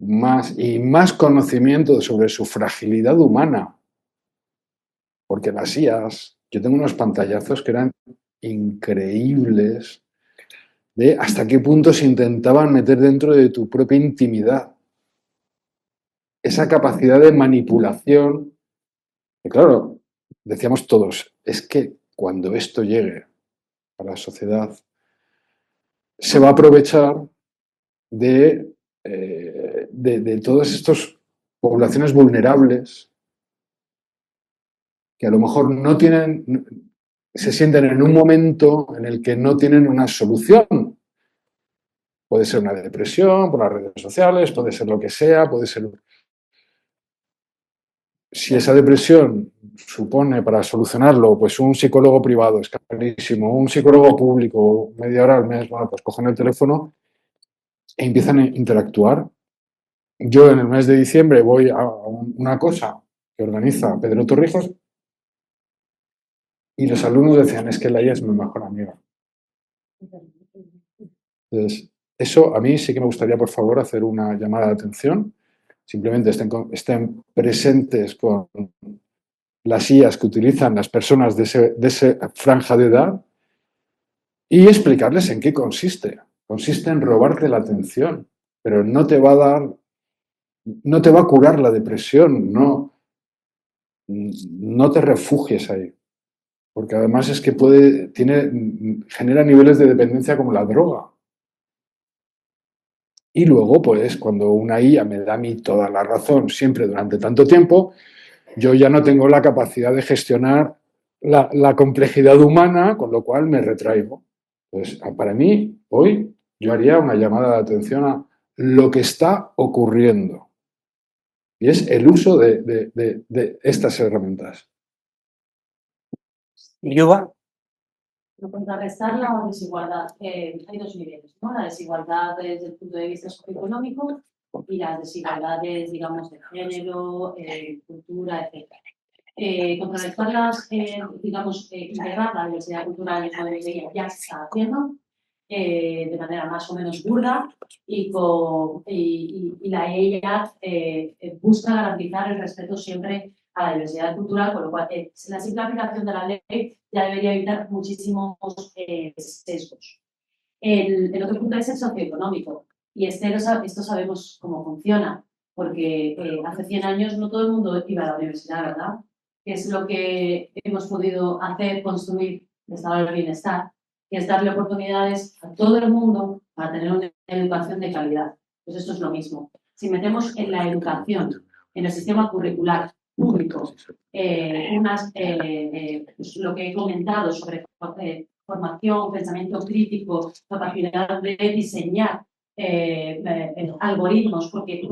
más conocimiento sobre su fragilidad humana. Porque las IAs, yo tengo unos pantallazos que eran increíbles de hasta qué punto se intentaban meter dentro de tu propia intimidad. Esa capacidad de manipulación, que claro, decíamos todos, es que cuando esto llegue a la sociedad, se va a aprovechar de todas estas poblaciones vulnerables que a lo mejor no tienen, se sienten en un momento en el que no tienen una solución. Puede ser una depresión por las redes sociales, puede ser lo que sea, puede ser... Si esa depresión supone para solucionarlo pues un psicólogo privado, es carísimo, un psicólogo público, media hora al mes, bueno, pues cogen el teléfono e empiezan a interactuar. Yo en el mes de diciembre voy a una cosa que organiza Pedro Torrijos y los alumnos decían, es que la IA es mi mejor amiga. Entonces, eso a mí sí que me gustaría, por favor, hacer una llamada de atención. Simplemente estén presentes con las IAs que utilizan las personas de esa franja de edad y explicarles en qué consiste. Consiste en robarte la atención, pero no te va a dar, no te va a curar la depresión, no te refugies ahí. Porque además es que genera niveles de dependencia como la droga. Y luego, pues, cuando una IA me da a mí toda la razón, siempre durante tanto tiempo, yo ya no tengo la capacidad de gestionar la complejidad humana, con lo cual me retraigo. Pues, para mí, hoy, yo haría una llamada de atención a lo que está ocurriendo. Y es el uso de estas herramientas. Liuba. Para contrarrestar la desigualdad, hay dos niveles, ¿no? La desigualdad desde el punto de vista socioeconómico y las desigualdades, digamos, de género, cultura, etc. Contrarrestarlas, digamos, integrar la diversidad cultural y modelos de ella ya se está haciendo de manera más o menos burda y la EIA busca garantizar el respeto siempre a la diversidad cultural, con lo cual la simple aplicación de la ley ya debería evitar muchísimos sesgos. El otro punto es el socioeconómico, y esto sabemos cómo funciona, porque hace 100 años no todo el mundo iba a la universidad, ¿verdad? que es lo que hemos podido hacer, construir el estado del bienestar, que es darle oportunidades a todo el mundo para tener una educación de calidad. Pues esto es lo mismo. Si metemos en la educación, en el sistema curricular público, pues lo que he comentado sobre formación, pensamiento crítico, capacidad de diseñar algoritmos, porque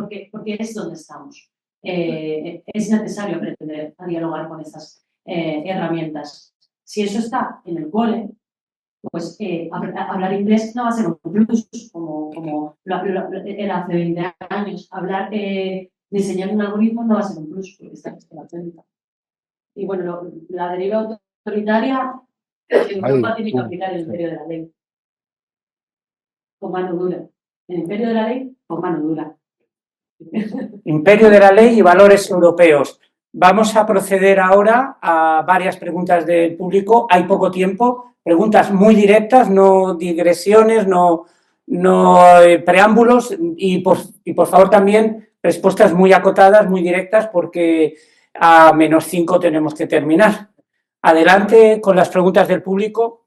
es donde estamos. Es necesario aprender a dialogar con esas herramientas. Si eso está en el cole, pues hablar inglés no va a ser un plus, como era hace 20 años. Diseñar un algoritmo no va a ser un plus, porque está en la técnica. Y bueno, la deriva autoritaria en Europa tiene que aplicar el imperio de la ley. Con mano dura. El imperio de la ley con mano dura. Imperio de la ley y valores europeos. Vamos a proceder ahora a varias preguntas del público. Hay poco tiempo. Preguntas muy directas, no digresiones, no preámbulos y por favor también respuestas muy acotadas, muy directas, porque a -5 tenemos que terminar. Adelante con las preguntas del público.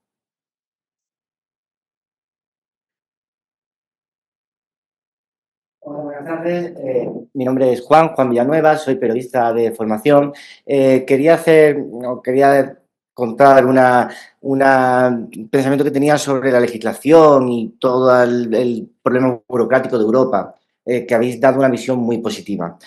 Hola, buenas tardes. Mi nombre es Juan Villanueva, soy periodista de formación. Quería contar un pensamiento que tenía sobre la legislación y todo el problema burocrático de Europa, que habéis dado una visión muy positiva.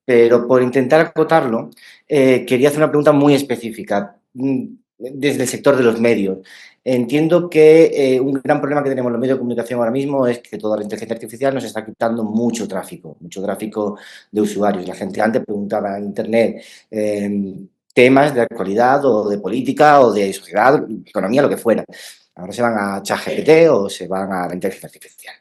Pero por intentar acotarlo, quería hacer una pregunta muy específica desde el sector de los medios. Entiendo que un gran problema que tenemos los medios de comunicación ahora mismo es que toda la inteligencia artificial nos está quitando mucho tráfico de usuarios. La gente antes preguntaba en Internet temas de actualidad o de política o de sociedad, economía, lo que fuera. Ahora se van a ChatGPT o se van a la inteligencia artificial.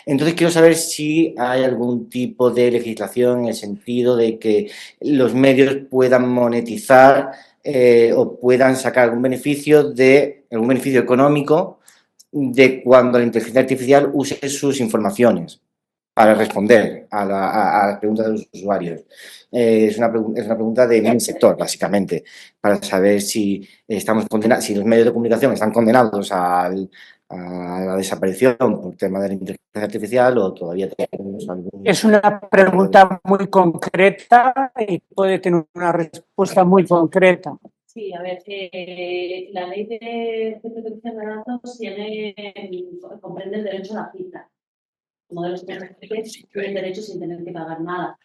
Entonces quiero saber si hay algún tipo de legislación en el sentido de que los medios puedan monetizar o puedan sacar algún beneficio económico de cuando la inteligencia artificial use sus informaciones para responder a las preguntas de los usuarios. Es una pregunta de mi sector, básicamente, para saber si si los medios de comunicación están condenados a la desaparición por tema de la inteligencia artificial o todavía tenemos algún... Es una pregunta muy concreta y puede tener una respuesta muy concreta. Sí, a ver, la ley de protección de datos comprende el derecho a la cita, como de los y el derecho sin tener que pagar nada.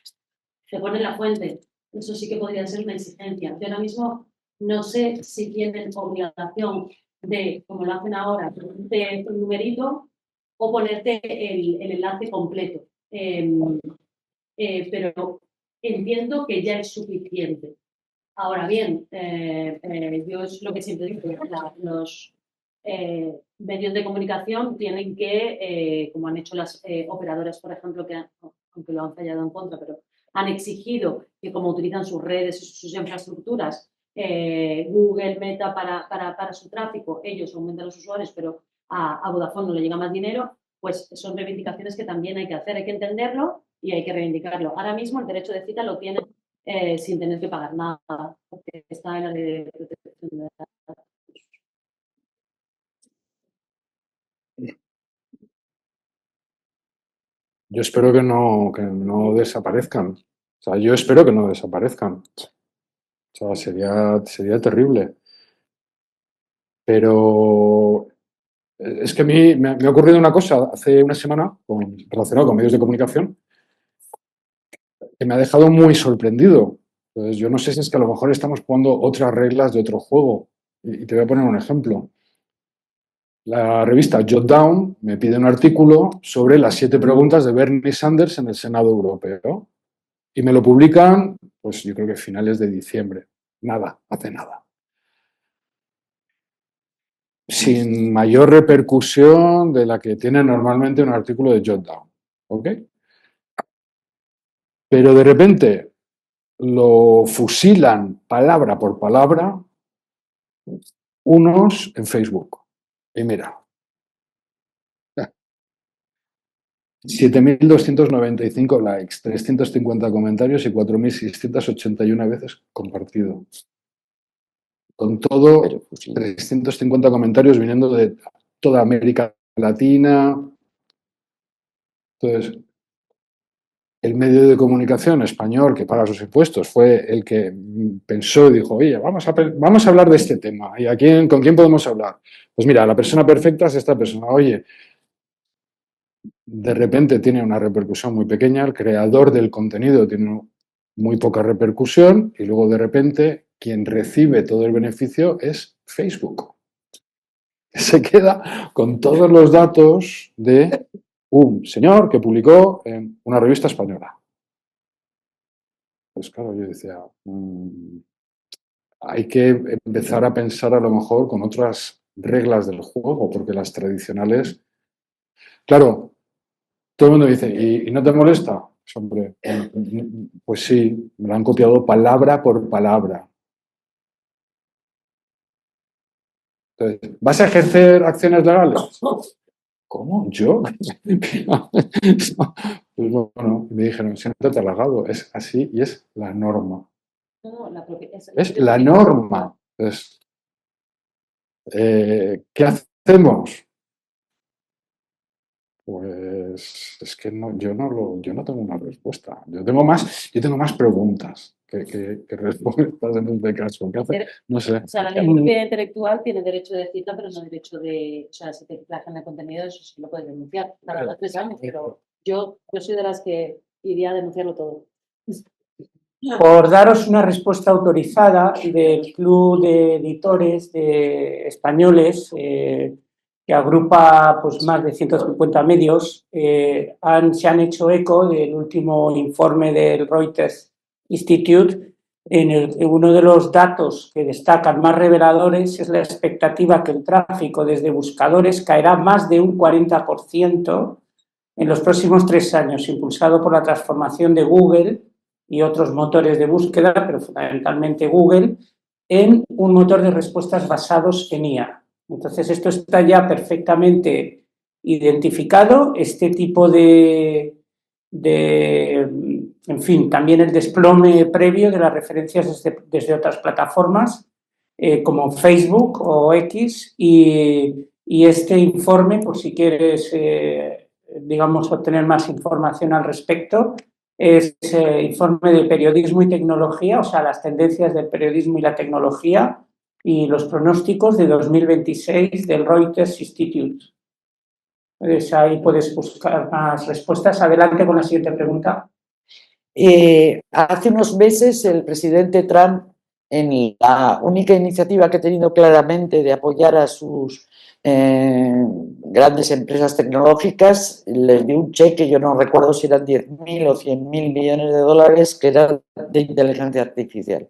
Se pone la fuente, eso sí que podría ser una exigencia. Yo ahora mismo no sé si tienen obligación de, como lo hacen ahora, ponerte un numerito o ponerte el enlace completo. Pero entiendo que ya es suficiente. Ahora bien, yo es lo que siempre digo, los medios de comunicación tienen que, como han hecho las operadoras, por ejemplo, que aunque lo han fallado en contra, pero han exigido que como utilizan sus redes, sus infraestructuras, Google, Meta para su tráfico, ellos aumentan los usuarios, pero a Vodafone no le llega más dinero, pues son reivindicaciones que también hay que hacer, hay que entenderlo y hay que reivindicarlo. Ahora mismo el derecho de cita lo tienen sin tener que pagar nada, porque está en la ley de protección de datos. Yo espero que no desaparezcan. O sea, yo espero que no desaparezcan. O sea, sería terrible. Pero es que a mí me ha ocurrido una cosa hace una semana relacionada con medios de comunicación que me ha dejado muy sorprendido. Entonces, yo no sé si es que a lo mejor estamos jugando otras reglas de otro juego. Y te voy a poner un ejemplo. La revista Jotdown me pide un artículo sobre las 7 preguntas de Bernie Sanders en el Senado Europeo. Y me lo publican, pues yo creo que a finales de diciembre. Nada, hace nada. Sin mayor repercusión de la que tiene normalmente un artículo de Jotdown. ¿Ok? Pero de repente lo fusilan palabra por palabra unos en Facebook. Y mira, 7.295 likes, 350 comentarios y 4.681 veces compartido. con todo, 350 comentarios viniendo de toda América Latina. Entonces, el medio de comunicación español que paga sus impuestos fue el que pensó y dijo, oye, vamos a hablar de este tema. ¿Y con quién podemos hablar? Pues mira, la persona perfecta es esta persona. Oye, de repente tiene una repercusión muy pequeña, el creador del contenido tiene muy poca repercusión y luego de repente quien recibe todo el beneficio es Facebook. Se queda con todos los datos de un señor que publicó en una revista española. Pues claro, yo decía, hay que empezar a pensar a lo mejor con otras reglas del juego, porque las tradicionales... Claro, todo el mundo dice, ¿y no te molesta? Pues, hombre, pues sí, me lo han copiado palabra por palabra. Entonces, ¿vas a ejercer acciones legales? ¿Cómo? ¿Yo? Pues bueno, me dijeron, siéntate halagado, es así y es la norma. Es la norma. Entonces, ¿qué hacemos? Pues es que yo no tengo una respuesta. Yo tengo más preguntas que respuestas en este caso. ¿Qué hace? No sé. O sea, la ley de propiedad intelectual tiene derecho de decirlo, pero no derecho de... O sea, si te plagian el contenido, eso sí lo puedes denunciar. Para 3 años, pero yo soy de las que iría a denunciarlo todo. Por daros una respuesta autorizada del Club de Editores Españoles, que agrupa pues, más de 150 medios, se han hecho eco del último informe del Reuters Institute. En uno de los datos que destacan más reveladores es la expectativa que el tráfico desde buscadores caerá más de un 40% en los próximos 3 años, impulsado por la transformación de Google y otros motores de búsqueda, pero fundamentalmente Google, en un motor de respuestas basados en IA. Entonces, esto está ya perfectamente identificado, este tipo en fin, también el desplome previo de las referencias desde otras plataformas, como Facebook o X, y este informe, por si quieres, digamos, obtener más información al respecto, es informe de periodismo y tecnología, o sea, las tendencias del periodismo y la tecnología y los pronósticos de 2026 del Reuters Institute. Entonces, ahí puedes buscar más respuestas. Adelante con la siguiente pregunta. Hace unos meses el presidente Trump, en la única iniciativa que ha tenido claramente de apoyar a sus grandes empresas tecnológicas, les dio un cheque, yo no recuerdo si eran 10.000 o 100.000 millones de dólares, que eran de inteligencia artificial,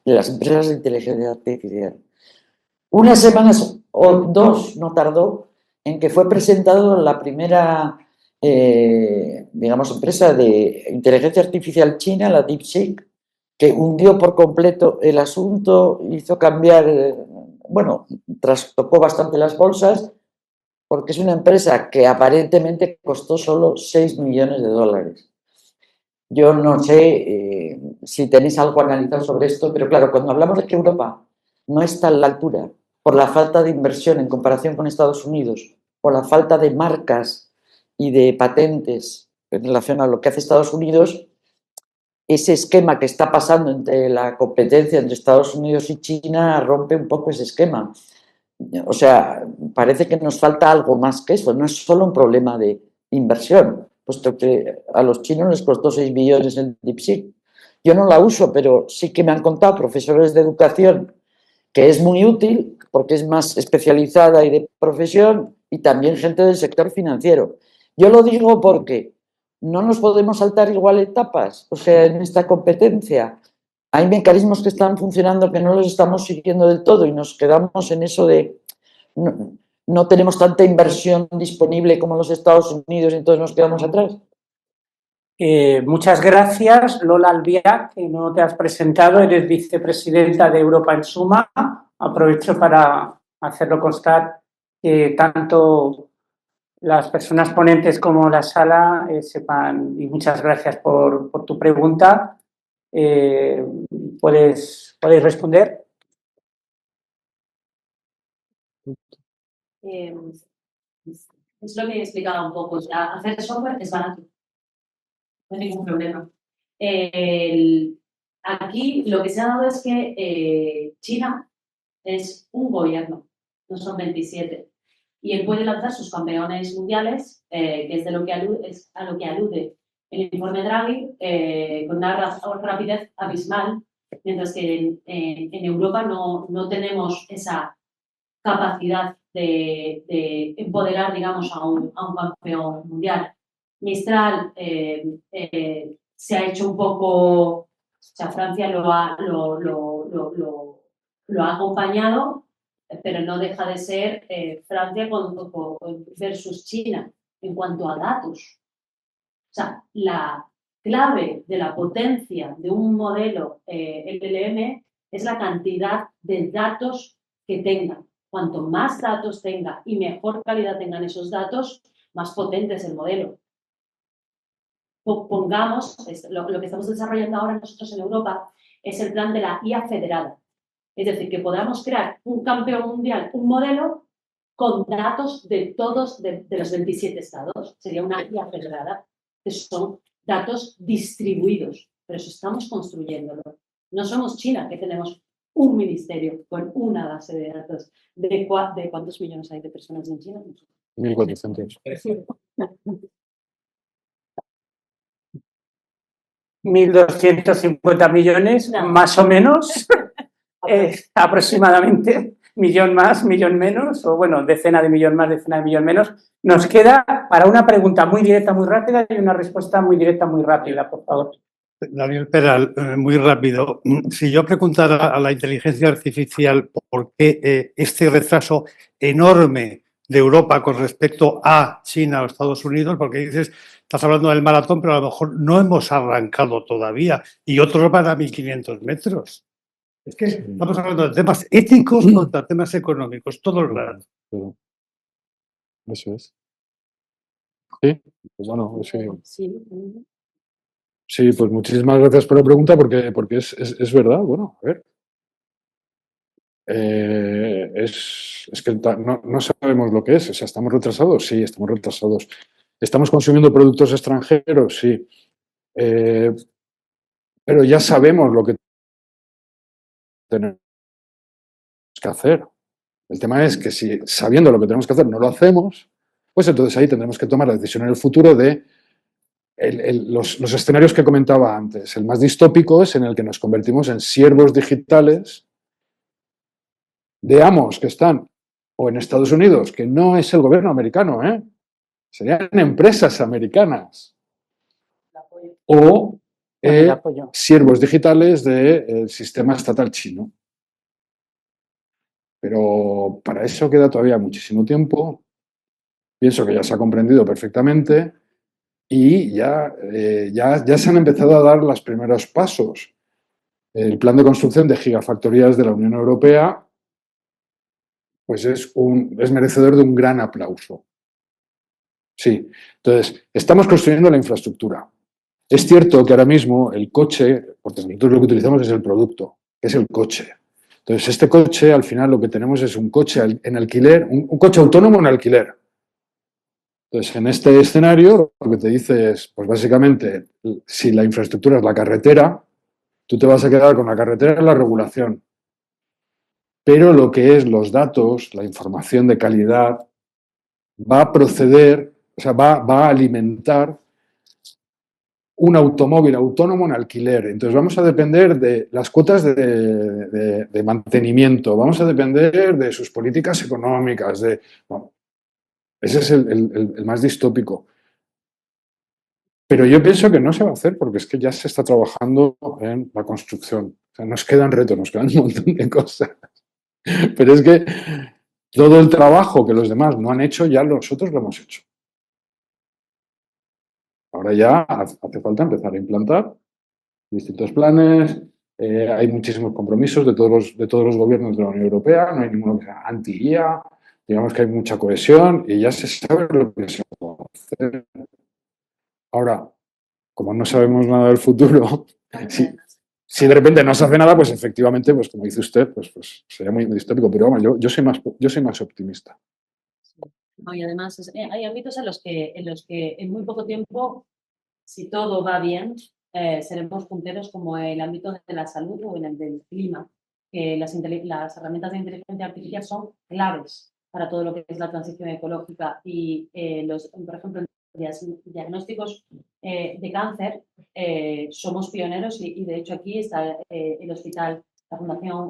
de las empresas de inteligencia artificial. Unas semanas o 2 no tardó en que fue presentado la primera, digamos, empresa de inteligencia artificial china, la DeepSeek, que hundió por completo el asunto, hizo cambiar, bueno, trastocó bastante las bolsas, porque es una empresa que aparentemente costó solo 6 millones de dólares. Yo no sé si tenéis algo analizado sobre esto, pero claro, cuando hablamos de que Europa no está a la altura por la falta de inversión en comparación con Estados Unidos, por la falta de marcas y de patentes en relación a lo que hace Estados Unidos, ese esquema que está pasando entre la competencia entre Estados Unidos y China rompe un poco ese esquema. O sea, parece que nos falta algo más que eso, no es solo un problema de inversión, puesto que a los chinos les costó 6 billones el DeepSeek. Yo no la uso, pero sí que me han contado profesores de educación que es muy útil porque es más especializada y de profesión, y también gente del sector financiero. Yo lo digo porque no nos podemos saltar igual etapas, o sea, en esta competencia hay mecanismos que están funcionando que no los estamos siguiendo del todo y nos quedamos en eso de no tenemos tanta inversión disponible como los Estados Unidos y entonces nos quedamos atrás. Muchas gracias, Lola Albiac, que no te has presentado, eres vicepresidenta de Europa en Suma. Aprovecho para hacerlo constar que tanto las personas ponentes como la sala sepan, y muchas gracias por tu pregunta. ¿Podéis responder? Es lo que explicaba un poco. O sea, hacer software es barato. No hay ningún problema. Aquí lo que se ha dado es que China es un gobierno, no son 27. Y él puede lanzar sus campeones mundiales, que es, a lo que alude el informe Draghi, con una rapidez abismal, mientras que en Europa no tenemos esa capacidad de empoderar, digamos, a un campeón mundial. Mistral se ha hecho un poco, o sea, Francia lo ha acompañado, pero no deja de ser Francia versus China en cuanto a datos. O sea, la clave de la potencia de un modelo LLM es la cantidad de datos que tenga. Cuanto más datos tenga y mejor calidad tengan esos datos, más potente es el modelo. Pongamos, lo que estamos desarrollando ahora nosotros en Europa es el plan de la IA federada. Es decir, que podamos crear un campeón mundial, un modelo con datos de todos, de los 27 estados. Sería una IA federada, que son datos distribuidos, pero eso estamos construyéndolo. No somos China, que tenemos un ministerio con una base de datos. ¿De cuántos millones hay de personas en China? 1.400. 1.250 millones, No. más o menos, aproximadamente, millón más, millón menos, o bueno, decena de millón más, decena de millón menos. Nos queda para una pregunta muy directa, muy rápida y una respuesta muy directa, muy rápida, por favor. Daniel Peral, muy rápido. Si yo preguntara a la inteligencia artificial por qué este retraso enorme de Europa con respecto a China o Estados Unidos, porque dices, estás hablando del maratón, pero a lo mejor no hemos arrancado todavía y otros van a 1.500 metros. Es que estamos hablando de temas éticos contra temas económicos, todo el rato. Eso es. Sí, pues bueno, sí, pues muchísimas gracias por la pregunta porque es verdad. Bueno, a ver. Es que no sabemos lo que es. O sea, ¿estamos retrasados? Sí, estamos retrasados. ¿Estamos consumiendo productos extranjeros? Sí. Pero ya sabemos lo que tenemos que hacer. El tema es que si sabiendo lo que tenemos que hacer no lo hacemos, pues entonces ahí tendremos que tomar la decisión en el futuro de los escenarios que comentaba antes. El más distópico es en el que nos convertimos en siervos digitales de amos que están o en Estados Unidos, que no es el gobierno americano, serían empresas americanas, o siervos digitales del sistema estatal chino. Pero para eso queda todavía muchísimo tiempo. Pienso que ya se ha comprendido perfectamente y ya se han empezado a dar los primeros pasos. El plan de construcción de gigafactorías de la Unión Europea pues es merecedor de un gran aplauso. Sí, entonces, estamos construyendo la infraestructura. Es cierto que ahora mismo el coche, porque nosotros lo que utilizamos es el producto, es el coche. Entonces, este coche, al final, lo que tenemos es un coche en alquiler, un coche autónomo en alquiler. Entonces, en este escenario, lo que te dice es, pues básicamente, si la infraestructura es la carretera, tú te vas a quedar con la carretera y la regulación. Pero lo que es los datos, la información de calidad, va a proceder, o sea, va a alimentar un automóvil autónomo en alquiler. Entonces vamos a depender de las cuotas de mantenimiento, vamos a depender de sus políticas económicas. Bueno, ese es el más distópico. Pero yo pienso que no se va a hacer porque es que ya se está trabajando en la construcción. O sea, nos quedan retos, nos quedan un montón de cosas. Pero es que todo el trabajo que los demás no han hecho, ya nosotros lo hemos hecho. Ahora ya hace falta empezar a implantar distintos planes, hay muchísimos compromisos de todos los gobiernos de la Unión Europea, no hay ninguno que sea anti-IA, digamos que hay mucha cohesión y ya se sabe lo que se va a hacer. Ahora, como no sabemos nada del futuro, si de repente no se hace nada, pues efectivamente, pues como dice usted, pues sería muy distópico, pero vamos, yo soy más optimista. No, y además hay ámbitos en los que en muy poco tiempo, si todo va bien, seremos punteros, como el ámbito de la salud o en el del clima. Las herramientas de inteligencia artificial son claves para todo lo que es la transición ecológica y por ejemplo, en diagnósticos de cáncer somos pioneros y de hecho aquí está el hospital, la Fundación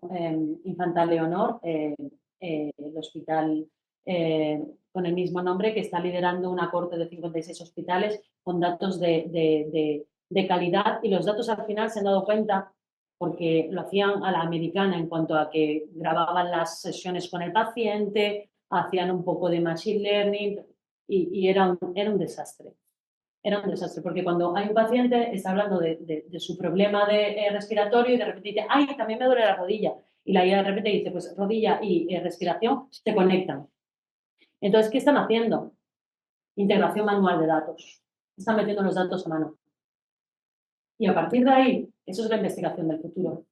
Infanta Leonor, el hospital con el mismo nombre, que está liderando una cohorte de 56 hospitales con datos de calidad, y los datos al final se han dado cuenta porque lo hacían a la americana en cuanto a que grababan las sesiones con el paciente, hacían un poco de machine learning y era un desastre. Era un desastre, porque cuando hay un paciente está hablando de su problema respiratorio y de repente dice, ¡ay, también me duele la rodilla! Y la IA de repente dice, pues rodilla y respiración se conectan. Entonces, ¿qué están haciendo? Integración manual de datos. Están metiendo los datos a mano. Y a partir de ahí, eso es la investigación del futuro,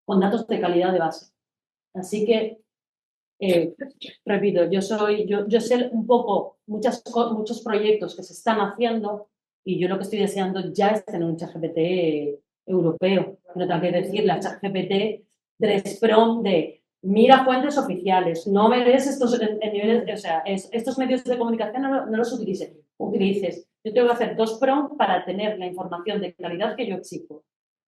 con datos de calidad de base. Así que, repito, yo sé un poco muchos proyectos que se están haciendo y yo lo que estoy deseando ya es tener un ChatGPT europeo. No tengo que decir la ChatGPT 3 Pro de mira fuentes oficiales, no me des estos niveles, o sea, estos medios de comunicación no los utilices. Yo tengo que hacer 2 prompts para tener la información de calidad que yo exijo.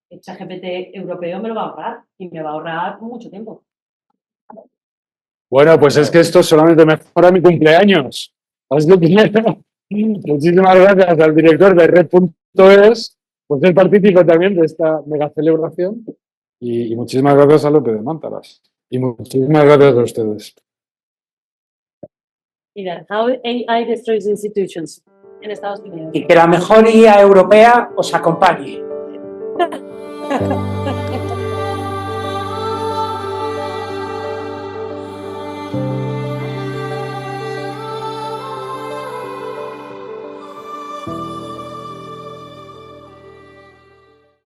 El ChatGPT europeo me lo va a ahorrar y me va a ahorrar mucho tiempo. Bueno, pues es que esto solamente mejora mi cumpleaños. Así que muchísimas gracias al director de Red.es por ser partícipe también de esta mega celebración y muchísimas gracias a López de Mántaras. Y muchísimas gracias a ustedes. Mira, How AI Destroys Institutions en Estados Unidos. Y que la mejor IA europea os acompañe.